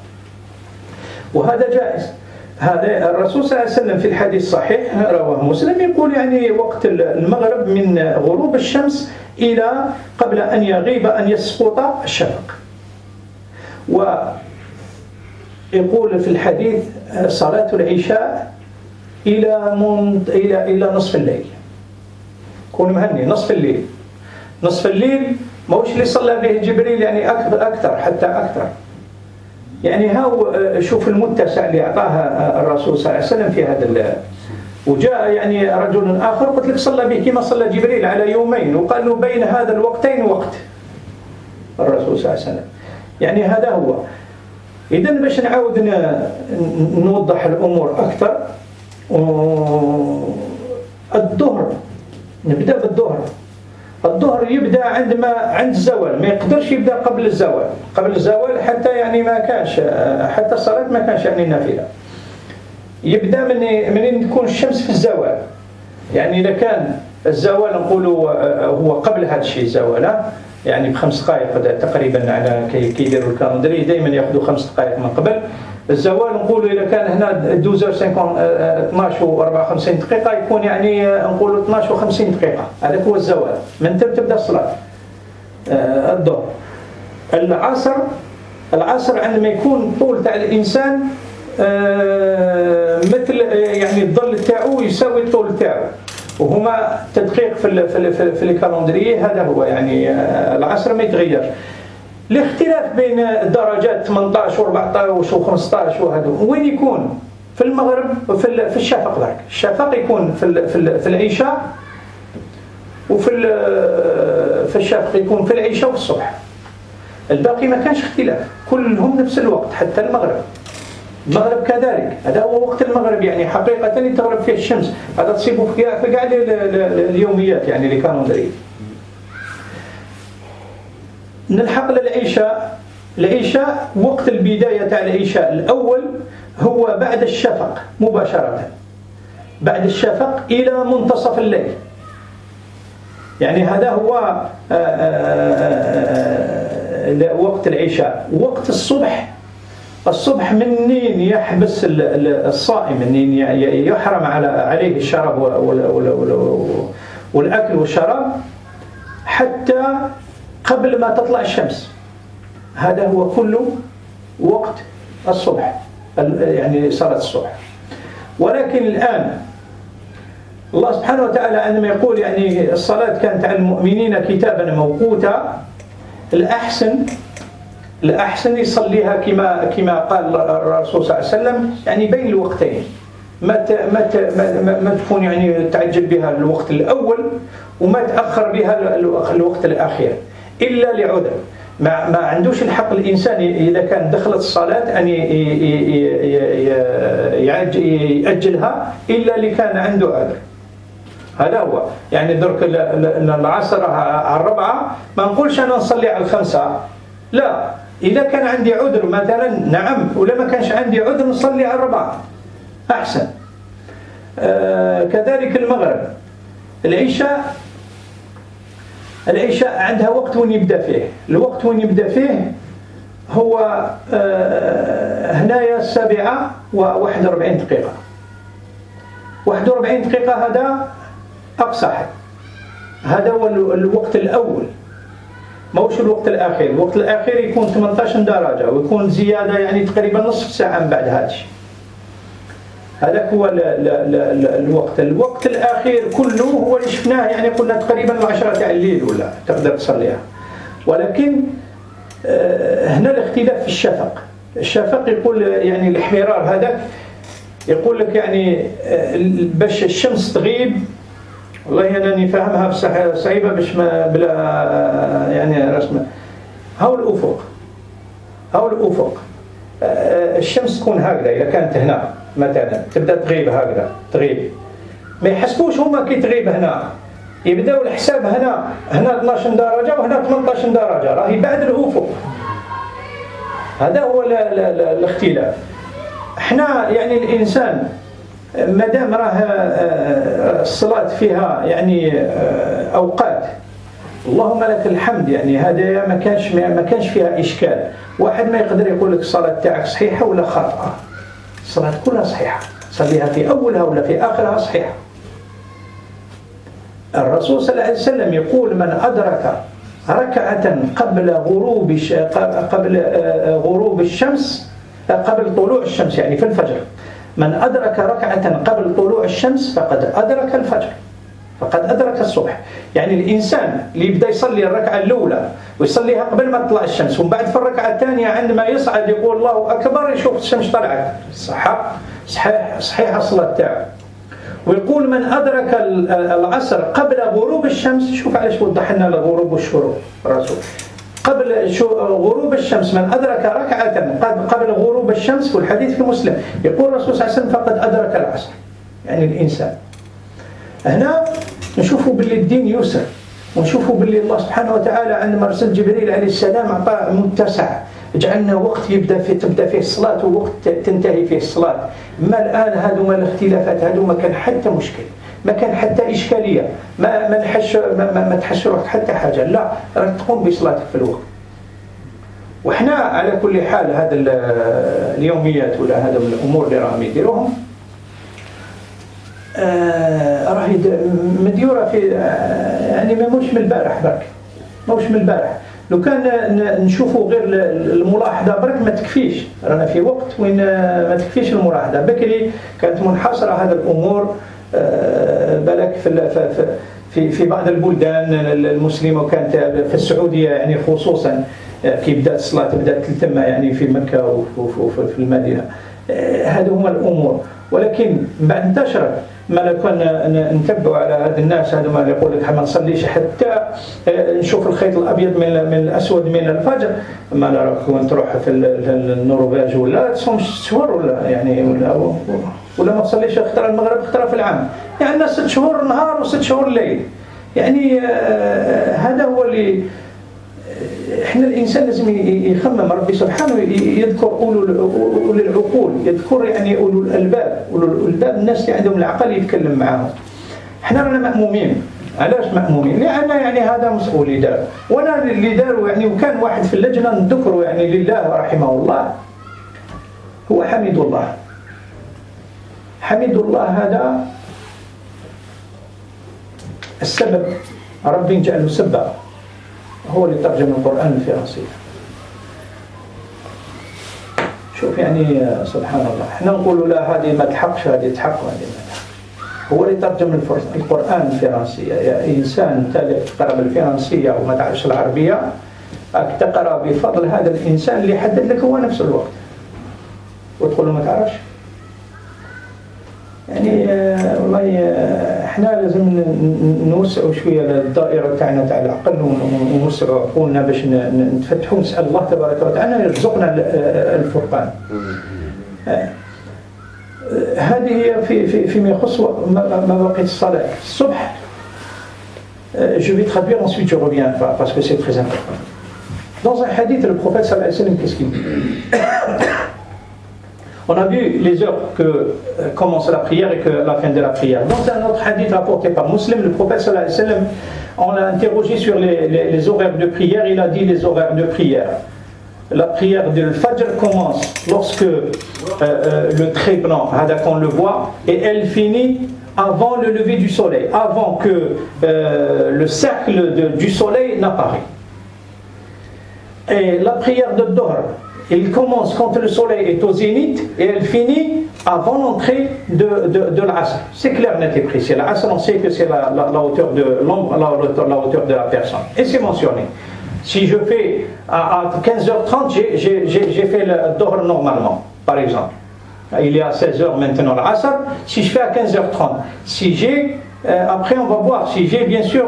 Speaker 1: وهذا جائز. هذا الرسول صلى الله عليه وسلم في الحديث الصحيح رواه مسلم يقول يعني وقت المغرب من غروب الشمس إلى قبل أن يغيب أن يسقط الشفق. ويقول في الحديث صلاة العشاء إلى نصف الليل، كون مهني نصف الليل. نصف الليل موش اللي صلى به جبريل يعني أكثر حتى أكثر، يعني هاو شوف المتسع اللي أعطاها الرسول صلى الله عليه وسلم في هذا. وجاء يعني رجل آخر قلت لك صلى به كما صلى جبريل على يومين، وقال له بين هذا الوقتين وقت الرسول صلى الله عليه وسلم، يعني هذا هو. إذن باش نعاود نوضح الأمور أكثر، الظهر نبدأ بالظهر. الظهر يبدأ عند الزوال، ما يقدرش يبدأ قبل الزوال. قبل الزوال حتى يعني ما كانش حتى الصلاة ما كانش يعني نافلة. يبدأ من تكون الشمس في الزوال، يعني إذا كان الزوال نقولوا هو قبل هذا الشيء الزوال يعني ب5 دقائق تقريبا، على كي يديروا الكالندري دائما يأخذوا 5 دقائق من قبل الزوال. نقولوا إذا كان هنا 12:54 دقيقة يكون يعني نقولوا 12:50 دقيقة، هذا هو الزوال، من تبدأ الصلاة. الظهر. العصر عندما يكون طول تاع الإنسان مثل يعني الظل تاعو يساوي الطول تاعو، وهما تدقيق في الكالندري، هذا هو يعني العصر ما يتغير. الاختلاف بين الدرجات 18 و14 و15 وهذا وين يكون؟ في المغرب في الشفق ذاك. الشفق يكون في العشاء، في الشفق يكون في العشاء وفي الصبح. الباقي ما كانش اختلاف، كلهم نفس الوقت حتى المغرب. المغرب كذلك، هذا هو وقت المغرب يعني حقيقة اللي تغرب فيه الشمس. هذا تصيبه في كاع اليوميات يعني اللي كانوا ندري. نلحق للعشاء. العشاء وقت البداية تاع العشاء الأول هو بعد الشفق مباشرة، بعد الشفق إلى منتصف الليل. يعني هذا هو وقت العشاء. وقت الصبح منين يحبس الصائم، منين يحرم عليه الشراب والأكل والشراب حتى قبل ما تطلع الشمس. هذا هو كله وقت الصبح، يعني صلاة الصبح. ولكن الآن الله سبحانه وتعالى عندما يقول يعني الصلاة كانت على المؤمنين كتابا موقوتا، الأحسن يصليها كما قال الرسول صلى الله عليه وسلم، يعني بين الوقتين. ما تكون يعني تعجل بها الوقت الأول وما تأخر بها الوقت الأخير إلا لعذر. ما عندوش الحق الإنسان إذا كان دخلت الصلاة أن يأجلها إلا اللي كان عنده عذر. هذا هو يعني درك العصر على 4 ما نقولش أنا نصلي على 5، لا. إذا كان عندي عذر مثلا نعم، ولا ما كانش عندي عذر نصلي على 4 أحسن. كذلك المغرب. العشاء عندها وقت وين يبدأ فيه. الوقت وين يبدأ فيه هو هنايا 7:41 دقيقة. 41 دقيقة هذا أقصى حد، هذا هو الوقت الأول، موش الوقت الأخير. الوقت الأخير يكون 18 درجة ويكون زيادة يعني تقريبا نصف ساعة من بعد هذا الشيء. هذا هو الوقت الأخير كله هو اللي شفناه، يعني قلنا تقريبا 10 تاع الليل ولا تقدر تصليها. ولكن هنا الاختلاف في الشفق. الشفق يقول يعني الاحمرار هذاك يقول لك يعني باش الشمس تغيب. والله أنا فاهمها بصح صعيبة باش ما بلا يعني رسمة. هاو الأفق الشمس تكون هكذا. إذا كانت هنا مثلا تبدأ تغيب هكذا تغيب، ما يحسبوش هما كي تغيب هنا، يبدأوا الحساب هنا 12 درجة وهنا 18 درجة، راهي بعد الأفق. هذا هو الاختلاف. احنا يعني الإنسان مادام راه الصلاة فيها يعني أوقات، اللهم لك الحمد، يعني هذا ما كانش فيها إشكال. واحد ما يقدر يقول لك الصلاة تاعك صحيحة ولا خاطئة. الصلاة كلها صحيحة، صليها في أولها ولا في آخرها صحيحة. الرسول صلى الله عليه وسلم يقول من أدرك ركعة قبل غروب الشمس، قبل طلوع الشمس يعني في الفجر، من أدرك ركعة قبل طلوع الشمس فقد أدرك الفجر، فقد أدرك الصبح. يعني الإنسان اللي يبدأ يصلي الركعة الأولى ويصليها قبل ما تطلع الشمس، ومن بعد في الركعة الثانية عندما يصعد يقول الله أكبر يشوف الشمس طلعت، صحيح الصلاة تاعه. ويقول من أدرك العصر قبل غروب الشمس، شوف علاش وضح لنا الغروب والشروق الرسول. قبل غروب الشمس من أدرك ركعة قبل غروب الشمس، والحديث في مسلم يقول الرسول صلى الله عليه وسلم فقد أدرك العصر. يعني الإنسان هنا نشوفوا باللي الدين يسر، ونشوفوا باللي الله سبحانه وتعالى عندما أرسل جبريل عليه السلام أعطاه متسع، جعلنا وقت تبدأ فيه الصلاة ووقت تنتهي فيه الصلاة. ما الآن هذو الاختلافات هذو ما كان حتى مشكل، ما كان حتى إشكالية، ما تحش روحك حتى حاجة، لا راك تقوم بصلاتك في الوقت. وإحنا على كل حال هذا اليوميات ولا هذا الأمور اللي راهم يديروهم راهي مديورة في يعني ما موش من البارح برك، موش من البارح. لو كان نشوفوا غير الملاحظة برك ما تكفيش، رانا في وقت وين ما تكفيش الملاحظة. بكري كانت منحصرة هذا الأمور بالك في بعض البلدان المسلمة، وكانت في السعودية يعني خصوصا كي بدأت الصلاة بدأت تتم يعني في مكة وفي المدينة. هذه هما الأمور. ولكن بعد انتشرت ما لو كان نتبعوا على هذا الناس هذا ما يقول لك ما نصليش حتى نشوف الخيط الابيض من الاسود من الفجر، ما لا راك تروح في النرويج ولا تصوم 6 شهور ولا يعني ولا ما تصليش اختار المغرب اختار في العام، يعني 6 شهور نهار و6 شهور ليل. يعني هذا هو اللي احنا الانسان لازم يخمم. ربي سبحانه يذكر اولي العقول، يذكر يعني اولو الالباب. اولو الالباب الناس اللي عندهم العقل يتكلم معاهم. احنا رانا مأمومين. علاش مأمومين؟ لان يعني هذا مسؤولي دار، وانا اللي داروا يعني وكان واحد في اللجنه نذكره يعني لله رحمه الله هو حميد الله. حميد الله هذا السبب ربي جعله سبب، هو اللي ترجم القرآن الفرنسي. شوف يعني سبحان الله، احنا نقول لا هذه ما تحقش هذه تحق وهذه ما تحق. هو اللي ترجم القرآن الفرنسي. يا إنسان أنت تقرأ بالفرنسية وما تعرفش العربية، تقرأ بفضل هذا الإنسان اللي حدد لك هو نفس الوقت، وتقول له ما تعرفش. يعني والله احنا لازم نوسعوا شويه الدائره تاعنا تاع العقل ونوسعوا عقولنا باش نتفتحوا. نسال الله تبارك وتعالى يرزقنا الفرقان. هذه هي فيما يخص مواقيت الصلاه. الصبح je vais traduire ensuite je reviens parce que c'est très important. Dans un hadith le prophète sallallahu alayhi wa sallam qu'est-ce qu'il dit? On a vu les heures que commence la prière et que la fin de la prière. Dans un autre hadith rapporté par Muslim, le prophète sallallahu alayhi wa sallam, on l'a interrogé sur les horaires de prière. Il a dit les horaires de prière. La prière de Fajr commence lorsque le trait blanc, qu'on le voit, et elle finit avant le lever du soleil, avant que le cercle du soleil n'apparaît. Et la prière de Dohr, il commence quand le soleil est au zénith et elle finit avant l'entrée de l'Asr. C'est clair, net et précis. L'Asr, on sait que c'est la hauteur de l'ombre, la hauteur de la personne. Et c'est mentionné. Si je fais à 15h30, j'ai fait le Dohr normalement, par exemple. Il est à 16h maintenant l'Asr. Si je fais à 15h30, si j'ai après on va voir si j'ai bien sûr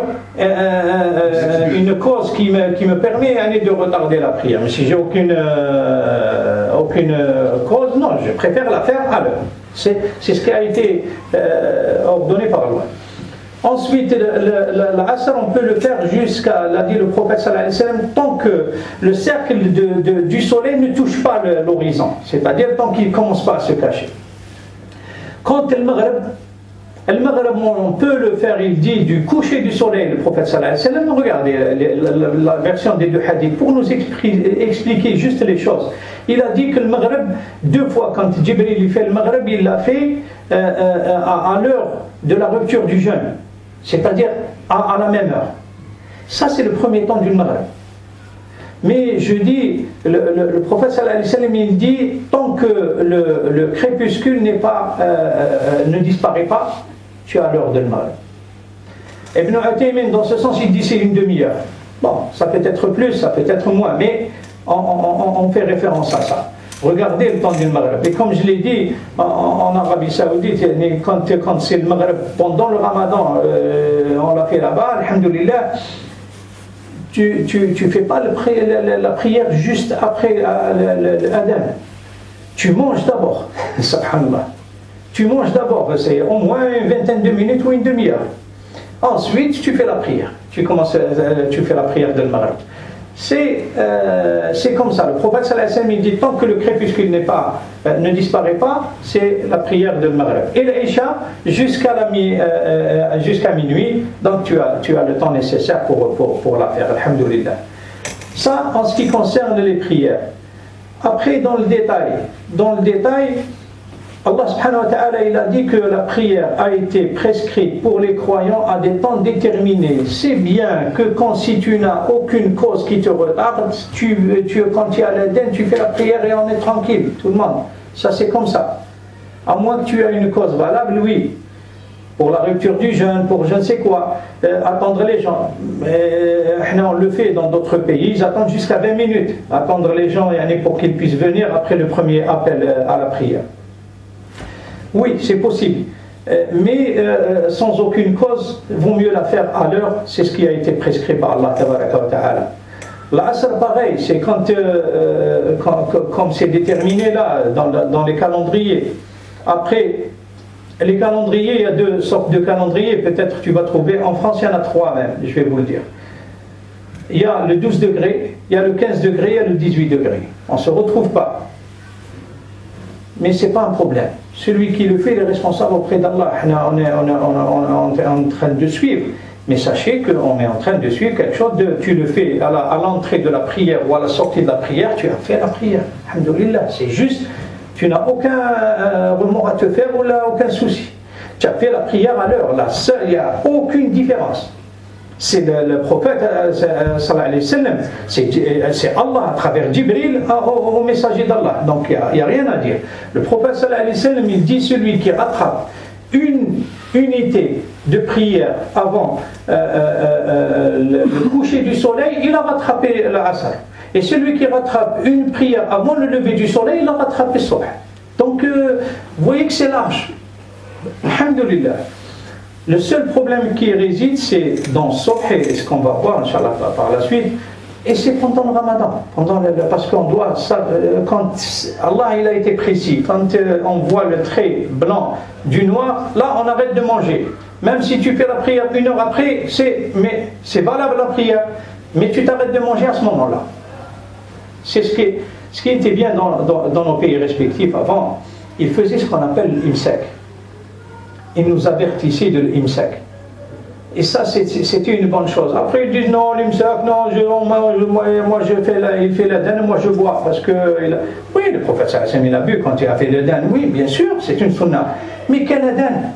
Speaker 1: une cause qui me permet de retarder la prière. Mais si j'ai aucune cause, non, je préfère la faire à l'heure. C'est ce qui a été ordonné par Allah. Ensuite, l'Asr, on peut le faire jusqu'à, l'a dit le prophète sallallahu alayhi wa sallam, tant que le cercle du soleil ne touche pas l'horizon, c'est-à-dire tant qu'il ne commence pas à se cacher. Quand le Maghreb, on peut le faire, il dit, du coucher du soleil, le prophète sallallahu alayhi wa sallam. Regardez la version des deux hadiths pour nous expliquer juste les choses. Il a dit que le Maghreb, 2 fois, quand Jibril fait le Maghreb, il l'a fait à l'heure de la rupture du jeûne, c'est-à-dire à la même heure. Ça, c'est le premier temps du Maghreb. Mais je dis, le prophète sallallahu alayhi wa sallam, il dit, tant que le crépuscule ne disparaît pas, tu as l'heure de Maghreb. Ibn Uthaymin, dans ce sens, il dit c'est une demi-heure. Bon, ça peut être plus, ça peut être moins, mais on fait référence à ça. Regardez le temps du Maghreb. Et comme je l'ai dit, en Arabie Saoudite, quand c'est le Maghreb, pendant le Ramadan, on l'a fait là-bas, alhamdoulilah, tu fais pas la prière juste après l'adhan. Tu manges d'abord, subhanallah. Tu manges d'abord, c'est au moins une vingtaine de minutes ou une demi-heure. Ensuite, tu fais la prière. Tu fais la prière de Maghreb. C'est comme ça. Le prophète sallallahu alayhi wa sallam, il dit tant que le crépuscule ne disparaît pas, c'est la prière de Maghreb. Et l'Isha jusqu'à minuit. Donc tu as le temps nécessaire pour la faire. Alhamdulillah. Ça en ce qui concerne les prières. Après, dans le détail, Allah subhanahu wa ta'ala, il a dit que la prière a été prescrite pour les croyants à des temps déterminés. C'est bien que si tu n'as aucune cause qui te retarde, quand tu es à l'Aden, tu fais la prière et on est tranquille, tout le monde. Ça c'est comme ça. À moins que tu aies une cause valable, oui. pour la rupture du jeûne, pour je ne sais quoi, attendre les gens. On le fait dans d'autres pays, ils attendent jusqu'à 20 minutes, attendre les gens pour qu'ils puissent venir après le premier appel à la prière. Oui, c'est possible, mais sans aucune cause, vaut mieux la faire à l'heure, c'est ce qui a été prescrit par Allah Ta'ala. L'Asr, pareil, c'est comme c'est déterminé là, dans les calendriers. Après, les calendriers, il y a deux sortes de calendriers, peut-être tu vas trouver, en France il y en a trois même, je vais vous le dire. Il y a le 12 degrés, il y a le 15 degrés, il y a le 18 degrés. On ne se retrouve pas. Mais ce n'est pas un problème. Celui qui le fait, il est responsable auprès d'Allah. On est en train de suivre. Mais sachez qu'on est en train de suivre quelque chose de... Tu le fais à l'entrée de la prière ou à la sortie de la prière, tu as fait la prière. Alhamdulillah, c'est juste... Tu n'as aucun remords à te faire ou là, aucun souci. Tu as fait la prière à l'heure. Là, il n'y a aucune différence. C'est le prophète, sallallahu alayhi wa sallam, c'est Allah à travers Jibril au messager d'Allah. Donc il n'y a rien à dire. Le prophète, sallallahu alayhi wa sallam, il dit celui qui rattrape une unité de prière avant le coucher du soleil, il a rattrapé l'Asr. Et celui qui rattrape une prière avant le lever du soleil, il a rattrapé le Subh. Donc, vous voyez que c'est large. Alhamdulillah. Le seul problème qui réside, c'est dans Subh, et ce qu'on va voir, Inch'Allah, par la suite, et c'est pendant le Ramadan. Parce qu'on doit, quand Allah il a été précis, quand on voit le trait blanc du noir, là on arrête de manger. Même si tu fais la prière une heure après, c'est valable la prière, mais tu t'arrêtes de manger à ce moment-là. C'est ce qui était bien dans nos pays respectifs avant. Ils faisaient ce qu'on appelle l'imsak. Ils nous avertissaient de l'imsak. Et ça, c'était une bonne chose. Après, ils disent non, l'imsak, non, moi je fais il fait la dîne, moi je bois. Parce que, oui, le prophète sallallahu alayhi wa sallam, il a bu quand il a fait le dîne. Oui, bien sûr, c'est une sunna. Mais quel dîne?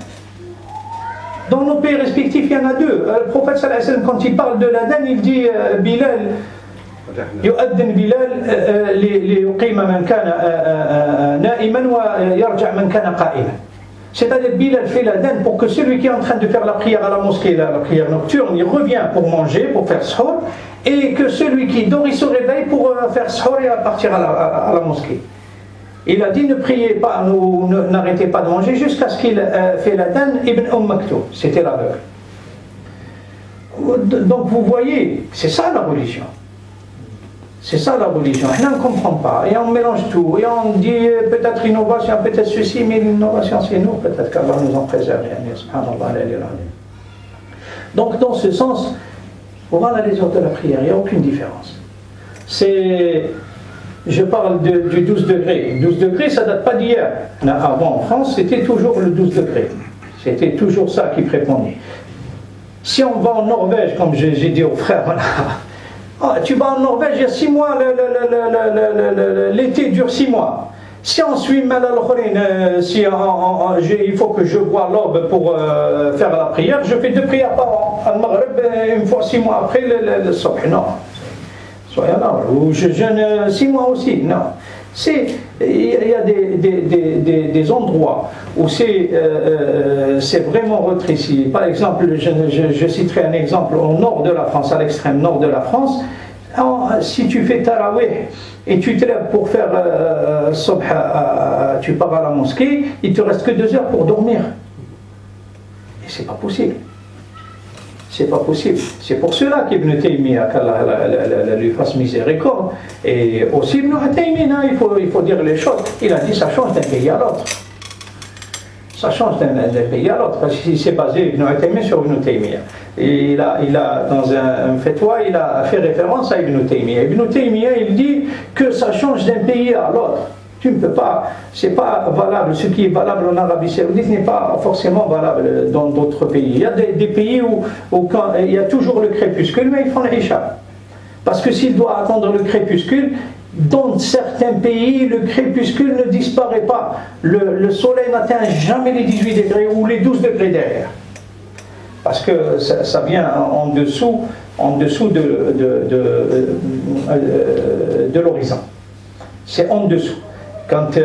Speaker 1: Dans nos pays respectifs, il y en a deux. Le prophète sallallahu alayhi wa sallam, quand il parle de la dîne, il dit Bilal. يؤذن بلال ليقيم من كان نائما ويرجع من كان قائما. C'est-à-dire Bilal fait la dîne pour que celui qui est en train de faire la prière à la mosquée, la prière nocturne, il revient pour manger, pour faire sahur, et que celui qui dort, il se réveille pour faire sahur et partir à la mosquée. Il a dit ne priez pas, n'arrêtez pas de manger jusqu'à ce qu'il fait la dîne. Ibn Maktoum, c'était l'aveugle. Donc vous voyez, c'est ça la religion. C'est ça la religion. On ne comprend pas. Et on mélange tout. Et on dit peut-être innovation, peut-être ceci, mais l'innovation c'est nous. Peut-être qu'Allah nous en préserve. Donc dans ce sens, voilà les heures de la prière. Il n'y a aucune différence. Je parle du 12 degrés. 12 degrés, ça ne date pas d'hier. Avant en France, c'était toujours le 12 degrés. C'était toujours ça qui prépondait. Si on va en Norvège, comme j'ai dit aux frères, voilà. Tu vas en Norvège, il y a 6 mois, l'été dure 6 mois. Si on suit Mal al-Khorin, il faut que je voie l'aube pour faire la prière, je fais 2 prières par an. Al-Maghrib, une fois 6 mois après le Subh. Non. Soyons là. Ou je jeûne 6 mois aussi. Non. Il y a des endroits où c'est vraiment rétréci. Par exemple, je citerai un exemple au nord de la France, à l'extrême nord de la France. Si tu fais Tarawih et tu te lèves pour faire Subh, tu pars à la mosquée, il te reste que 2 heures pour dormir. Et c'est pas possible. C'est pas possible. C'est pour cela qu'Ibn Taymiyyah, qu'Allah lui fasse miséricorde, et aussi Ibn Taymiyyah, il faut dire les choses. Il a dit ça change d'un pays à l'autre. Ça change d'un pays à l'autre. Parce qu'il s'est basé Ibn Taymiyyah sur Ibn Taymiyyah. Et il a dans un fatwa, il a fait référence à Ibn Taymiyyah. Ibn Taymiyyah, il dit que ça change d'un pays à l'autre. Tu ne peux pas, c'est pas valable. Ce qui est valable en Arabie Saoudite n'est pas forcément valable dans d'autres pays. Il y a des pays où quand, il y a toujours le crépuscule, mais ils font l'Isha. Parce que s'il doit attendre le crépuscule, dans certains pays, le crépuscule ne disparaît pas. Le soleil n'atteint jamais les 18 degrés ou les 12 degrés derrière. Parce que ça vient en dessous de l'horizon. C'est en dessous. Quand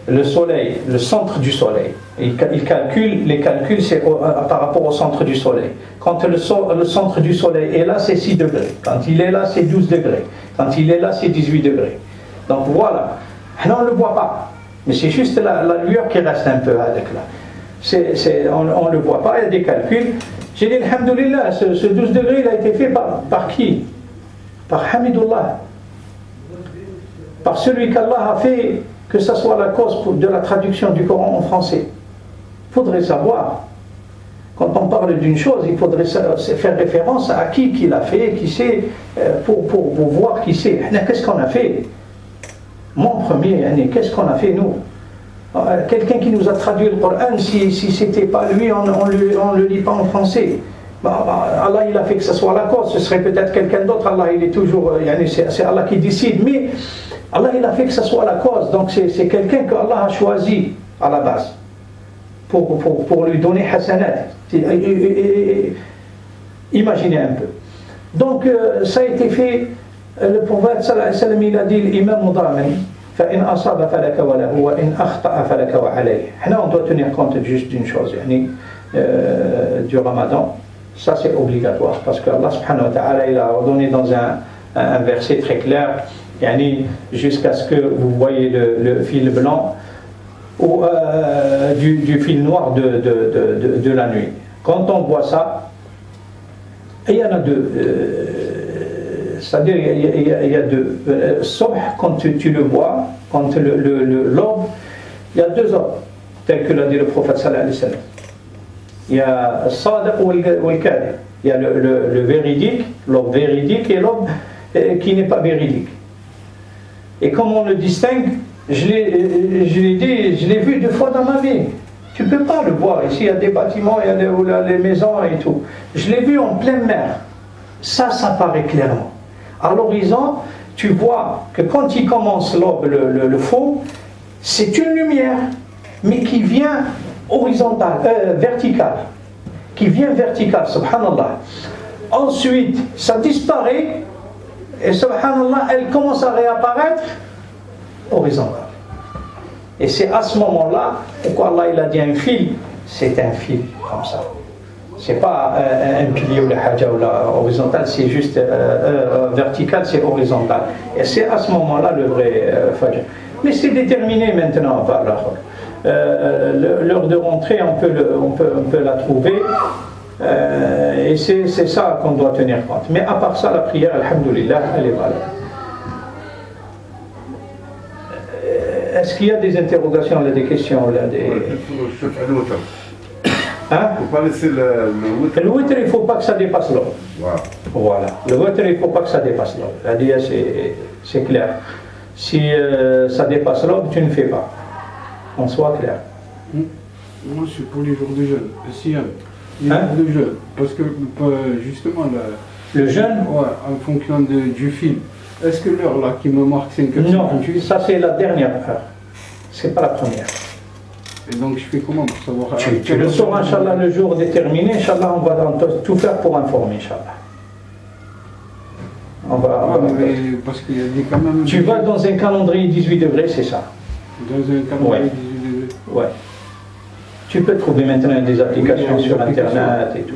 Speaker 1: le soleil, le centre du soleil. Il calcule, les calculs c'est par rapport au centre du soleil. Quand le centre du soleil est là, c'est 6 degrés. Quand il est là, c'est 12 degrés. Quand il est là, c'est 18 degrés. Donc voilà. On ne le voit pas. Mais c'est juste la lueur qui reste un peu avec là. On ne le voit pas, il y a des calculs. J'ai dit, alhamdoulilah, ce 12 degrés, il a été fait par qui? Par Hamidullah. Par celui qu'Allah a fait, que ce soit la cause de la traduction du Coran en français. Il faudrait savoir. Quand on parle d'une chose, il faudrait faire référence à qui l'a fait, qui c'est, pour voir qui c'est. Qu'est-ce qu'on a fait? Mon premier, qu'est-ce qu'on a fait nous? Quelqu'un qui nous a traduit le Coran, si c'était pas lui, on le lit pas en français. Allah il a fait que ce soit la cause, ce serait peut-être quelqu'un d'autre. Allah il est toujours, c'est Allah qui décide, mais Allah il a fait que ce soit la cause. Donc c'est quelqu'un que Allah a choisi à la base pour lui donner hasanat. Imaginez un peu. Donc ça a été fait. Le prophète sallallahu alayhi wa sallam il a dit l'imam mudaman فإن أصاب فلك وله وإن أخطأ فلك وعليه. On doit tenir compte juste d'une chose, du Ramadan. Ça c'est obligatoire parce que Allah subhanahu wa ta'ala il a ordonné dans un verset très clair, jusqu'à ce que vous voyez le fil blanc ou du fil noir de la nuit. Quand on voit ça, il y en a deux. C'est-à-dire il y a deux. Subh, quand tu le vois, quand l'aube, il y a deux aubes, tel que l'a dit le prophète sallallahu alayhi wa sallam. Il y a Sadiq ou al-Kadhib. Il y a le véridique, l'aube véridique et l'aube qui n'est pas véridique. Et comme on le distingue, je l'ai vu 2 fois dans ma vie. Tu ne peux pas le voir. Ici, il y a des bâtiments, il y a les maisons et tout. Je l'ai vu en pleine mer. Ça paraît clairement. À l'horizon, tu vois que quand il commence l'aube, le faux, c'est une lumière, mais qui vient verticale. Qui vient verticale, subhanallah. Ensuite, ça disparaît, et subhanallah, elle commence à réapparaître horizontale. Et c'est à ce moment-là, pourquoi Allah il a dit un fil, c'est un fil comme ça. C'est pas un pilier ou la haja ou la horizontale, c'est juste vertical, c'est horizontal. Et c'est à ce moment-là le vrai fajr. Mais c'est déterminé maintenant par l'heure de rentrée, on peut la trouver. Et c'est ça qu'on doit tenir compte. Mais à part ça, la prière, alhamdoulilah, elle est valable. Est-ce qu'il y a des interrogations, des questions là, Hein?
Speaker 4: Il ne faut pas laisser le witr.
Speaker 1: Le witr, il ne faut pas que ça dépasse l'heure. Voilà. Le witr, il ne faut pas que ça dépasse l'heure. C'est-à-dire, c'est clair. Si ça dépasse l'heure, tu ne fais pas. On soit clair.
Speaker 3: Moi, je suis pour les jours de jeûne. Les jours de jeûne. Parce que, justement,
Speaker 1: le jeûne,
Speaker 3: en fonction du film. Est-ce que l'heure là qui me marque 5h58?
Speaker 1: Non, ça c'est la dernière heure. C'est pas la première.
Speaker 3: Et donc je fais comment pour savoir?
Speaker 1: Tu le sauras, Inch'Allah, le jour déterminé. Inch'Allah, on va tout faire pour informer, Inch'Allah.
Speaker 3: Parce qu'il y a quand même...
Speaker 1: Tu vas dans un calendrier 18 degrés, c'est ça.
Speaker 3: Dans un calendrier 18 degrés.
Speaker 1: Ouais. Tu peux trouver maintenant des applications sur Internet et tout.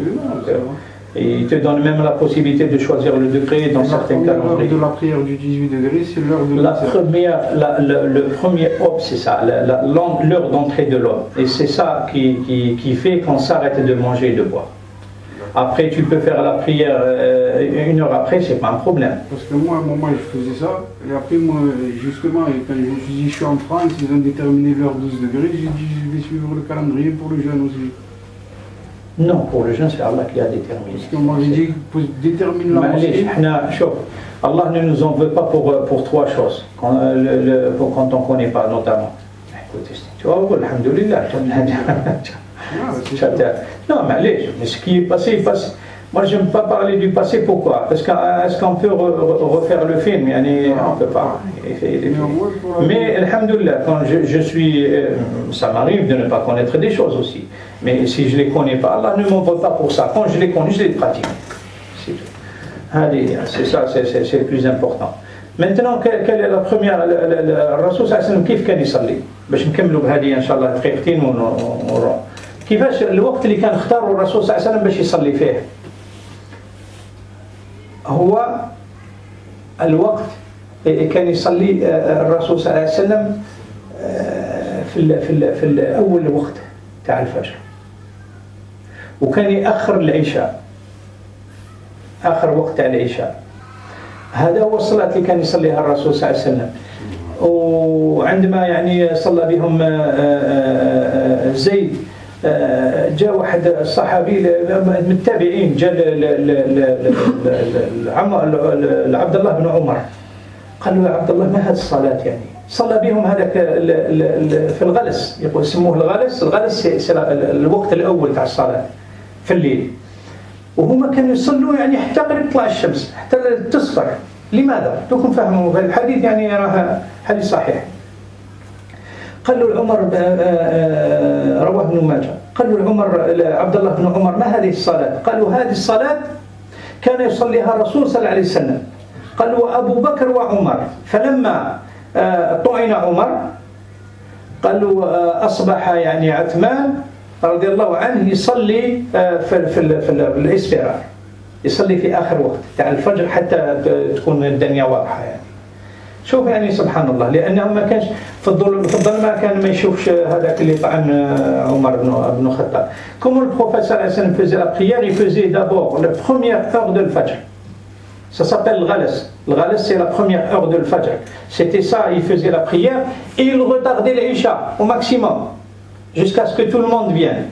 Speaker 1: Et il te donne même la possibilité de choisir le degré dans certains calendriers.
Speaker 3: L'heure de la prière du 18 degrés, c'est l'heure de
Speaker 1: le premier hop, c'est ça, l'heure d'entrée de l'aube. Et c'est ça qui fait qu'on s'arrête de manger et de boire. Après, tu peux faire la prière 1 heure après, c'est pas un problème.
Speaker 3: Parce que moi, à un moment, je faisais ça. Et après, moi, justement, quand je suis en France, ils ont déterminé l'heure 12 degrés. J'ai dit, je vais suivre le calendrier pour le jeûne aussi.
Speaker 1: Non, pour le jeûne, c'est Allah qui a déterminé.
Speaker 3: Parce qu'on m'avait dit qu'il détermine la mosquée.
Speaker 1: Allah ne nous en veut pas pour 3 choses, quand on ne connaît pas, notamment. Écoutez, tu vois, alhamdoulilah. Non, mais ce qui est passé, est passé. Moi, je n'aime pas parler du passé, pourquoi? Parce qu'est-ce qu'on peut refaire le film? On ne peut pas. Mais, alhamdoulilah, quand je suis... ça m'arrive de ne pas connaître des choses aussi. Mais si je ne les connais pas, Allah ne m'en veut pas pour ça. Quand je les connais, je les pratique. C'est tout. Allez, c'est ça, c'est le plus important. Maintenant quelle est la première الرسول صلى الله عليه وسلم كيف كان يصلي باش نكملوا بهذه ان شاء الله دقيقتين ونروح كيفاش الوقت اللي كان اختاره الرسول صلى الله عليه وسلم باش يصلي فيه هو الوقت كان يصلي الرسول صلى الله عليه وسلم في اول وقت تاع الفجر وكان يأخر العشاء آخر وقت تاع العشاء هذا هو الصلاة اللي كان يصليها الرسول صلى الله عليه وسلم وعندما يعني صلى بهم زيد جاء واحد الصحابي من التابعين جاء لعبد الله بن عمر قال له يا عبد الله ما هذه الصلاة يعني صلى بهم هذاك في الغلس يقول يسموه الغلس الوقت الأول تاع الصلاة في الليل وهما كانوا يصلوا يعني حتى قريب تطلع الشمس حتى تصفر لماذا؟ دوكم فهموا هذا الحديث يعني راه حديث صحيح قال له عمر رواه ابن ماجه قال له عمر عبد الله بن عمر ما هذه الصلاة؟ قالوا هذه الصلاة كان يصليها الرسول صلى الله عليه وسلم قال وأبو بكر وعمر فلما طعن عمر قال له أصبح يعني عثمان رضي الله عنه يصلي في الاستراحة يصلي في آخر وقت تاع الفجر حتى تكون الدنيا واضحة يعني شوف يعني سبحان الله لأنه ما كانش في الظلمة كان ما يشوفش هذاك اللي طعن عمر بن الخطاب comme le prophète sallallahu alayhi wa sallam faisait la prière il faisait d'abord la première heure de l'Fajr ça s'appelle le Ghalas c'est la première heure de l'Fajr c'était ça il faisait la prière et il retardait l'Isha au maximum jusqu'à ce que tout le monde vienne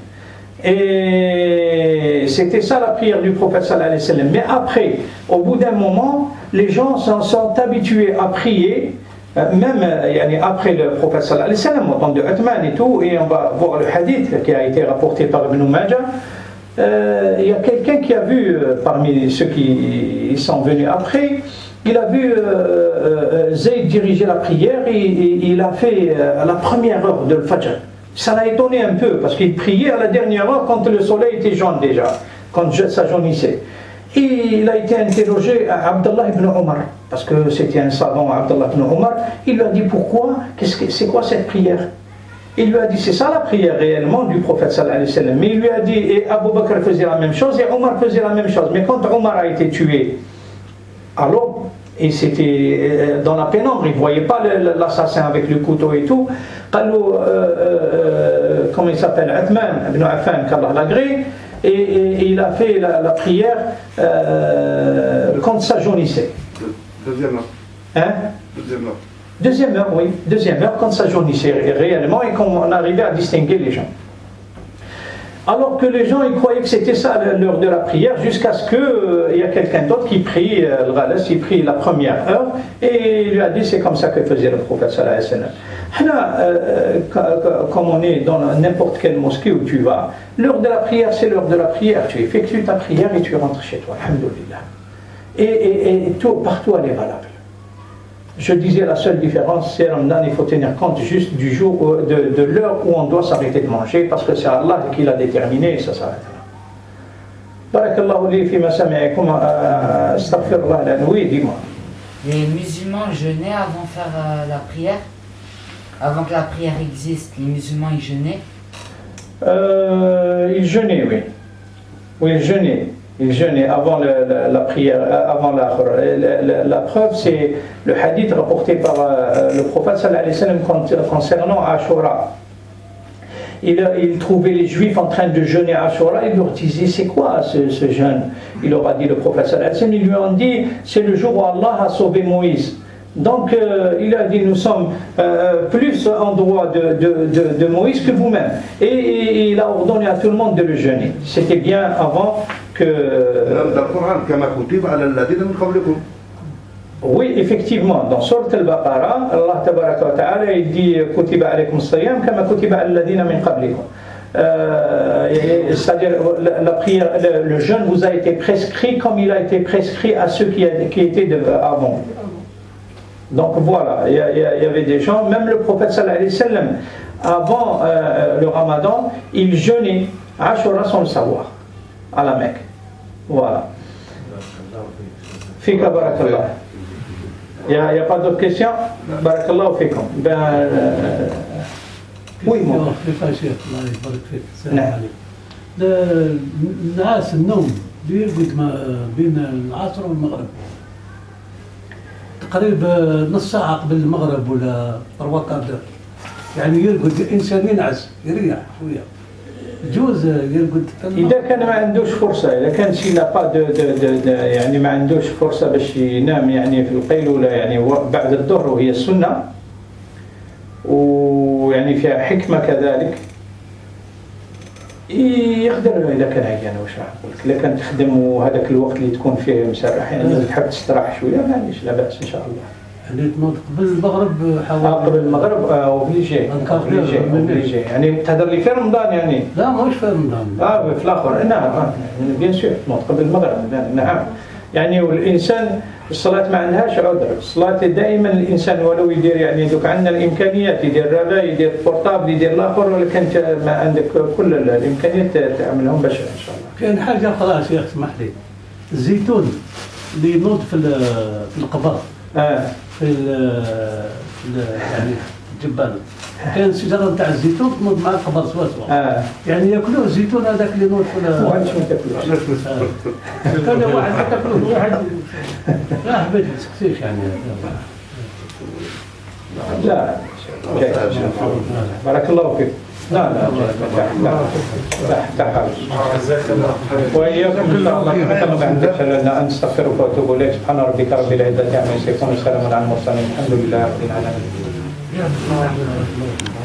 Speaker 1: et c'était ça la prière du prophète sallallahu alayhi wa sallam mais après au bout d'un moment les gens sont habitués à prier même après le prophète sallallahu alayhi wa sallam au temps de Uthman et tout et on va voir le hadith qui a été rapporté par Ibn Majah il y a quelqu'un qui a vu parmi ceux qui sont venus après il a vu Zayd diriger la prière et il a fait la première heure de l'Fajr. Ça l'a étonné un peu parce qu'il priait à la dernière heure quand le soleil était jaune déjà, quand ça jaunissait. Et il a été interrogé à Abdallah ibn Omar parce que c'était un savant, Abdallah ibn Omar. Il lui a dit pourquoi, c'est quoi cette prière? Il lui a dit c'est ça la prière réellement du prophète sallallahu alayhi wa sallam. Mais il lui a dit et Abu Bakr faisait la même chose et Omar faisait la même chose. Mais quand Omar a été tué à l'aube et c'était dans la pénombre, il ne voyait pas l'assassin avec le couteau et tout. Comment il s'appelle Uthman ibn Affan, qu'Allah l'agrée, et il a fait la prière quand ça jaunissait.
Speaker 4: Deuxième heure.
Speaker 1: Hein?
Speaker 4: Deuxième heure.
Speaker 1: Deuxième heure quand ça jaunissait réellement et qu'on arrivait à distinguer les gens. Alors que les gens ils croyaient que c'était ça l'heure de la prière jusqu'à ce qu'il y a quelqu'un d'autre qui prie le Ghalas, il prie la première heure et il lui a dit c'est comme ça que faisait le prophète sallallahu alayhi wa sallam. Comme on est dans n'importe quelle mosquée où tu vas, l'heure de la prière c'est l'heure de la prière, tu effectues ta prière et tu rentres chez toi, alhamdoulilah. Et tout, partout elle est valable. Je disais la seule différence, c'est Ramadan, il faut tenir compte juste du jour, de l'heure où on doit s'arrêter de manger, parce que c'est Allah qui l'a déterminé et ça s'arrête là. Barakallahu li fi masami'ikum, astaghfirullah lana, oui, dis-moi.
Speaker 5: Les musulmans jeûnaient avant de faire la prière? Avant que la prière existe, les musulmans ils jeûnaient?
Speaker 1: Ils jeûnaient, oui. Oui, ils jeûnaient. Il jeûnait avant la prière, avant la preuve, c'est le hadith rapporté par le prophète sallallahu alayhi wa sallam concernant Ashura. Il trouvait les juifs en train de jeûner Ashura, il leur disait c'est quoi ce jeûne? Il leur a dit le prophète sallallahu alayhi wa sallam, ils lui ont dit c'est le jour où Allah a sauvé Moïse. Donc il a dit nous sommes plus en droit de Moïse que vous-même. Et il a ordonné à tout le monde de le jeûner. C'était bien avant que... Oui, effectivement, dans Sourate Al-Baqarah, Allah Tabaraka wa Ta'ala il dit Kutiba alaykum as-siyam kama kutiba alladhina min qablikum. C'est-à-dire la prière, le jeûne vous a été prescrit comme il a été prescrit à ceux qui étaient avant. Donc voilà, il y avait des gens, même le prophète sallallahu alayhi wa sallam, avant le ramadan, il jeûnait Ashura sans le savoir, à la Mecque. Voilà. Fika barakallah. يا با دو كيسيون. بارك الله فيكم. وي مو
Speaker 6: كيف يا شيخ الله يبارك فيك السلام
Speaker 1: نعم.
Speaker 6: عليكم. الناس النوم بيرقد ما بين العصر والمغرب تقريبا نص ساعة قبل المغرب ولا 3 يعني يرقد الإنسان ينعس يريح شوية جوز يرقد.
Speaker 1: إذا كان ما عندوش فرصة، إذا كان شي لا با يعني ما عندوش فرصة باش ينام يعني في القيلولة يعني بعد الظهر وهي السنة ويعني فيها حكمة كذلك يقدر إذا كان عيان. واش راح نقول لك، إذا كان تخدم وهذاك الوقت اللي تكون فيه مسرح يعني تحب تستراح شوية ما عنديش لا بأس إن شاء الله.
Speaker 6: يعني تنوض قبل المغرب حوالي
Speaker 1: قبل المغرب وبليجي يعني تهدر لي في رمضان يعني.
Speaker 6: لا مش في رمضان.
Speaker 1: في الآخر نعم بيان سور تنوض قبل المغرب نعم. يعني والإنسان الصلاة ما عندهاش عذر، الصلاة دائما الإنسان ولو يدير يعني دوك عندنا الإمكانيات يدير رافا يدير بورتابل يدير الآخر، ولكن أنت ما عندك كل الإمكانيات تعملهم باش إن شاء الله.
Speaker 6: كاين حاجة أخرى شيخ اسمح لي، الزيتون اللي ينوض في القبر في يعني الجبانة كان شجرة نتاع الزيتون تنوض مع القبر سوا يعني ياكلوه الزيتون هذاك اللي ينوض في
Speaker 1: وانت ما تاكلوش.
Speaker 6: كان واحد ما تاكلوش واحد لا حبيت ما تسكتيش يعني.
Speaker 1: لا بارك الله فيك. لا حتى حاجة. وإياكم الله يحفظكم عندك لنا نستغفرك ونتوب إليك. سبحان ربك رب العزة عما يصفون وسلام على المرسلين الحمد لله رب العالمين.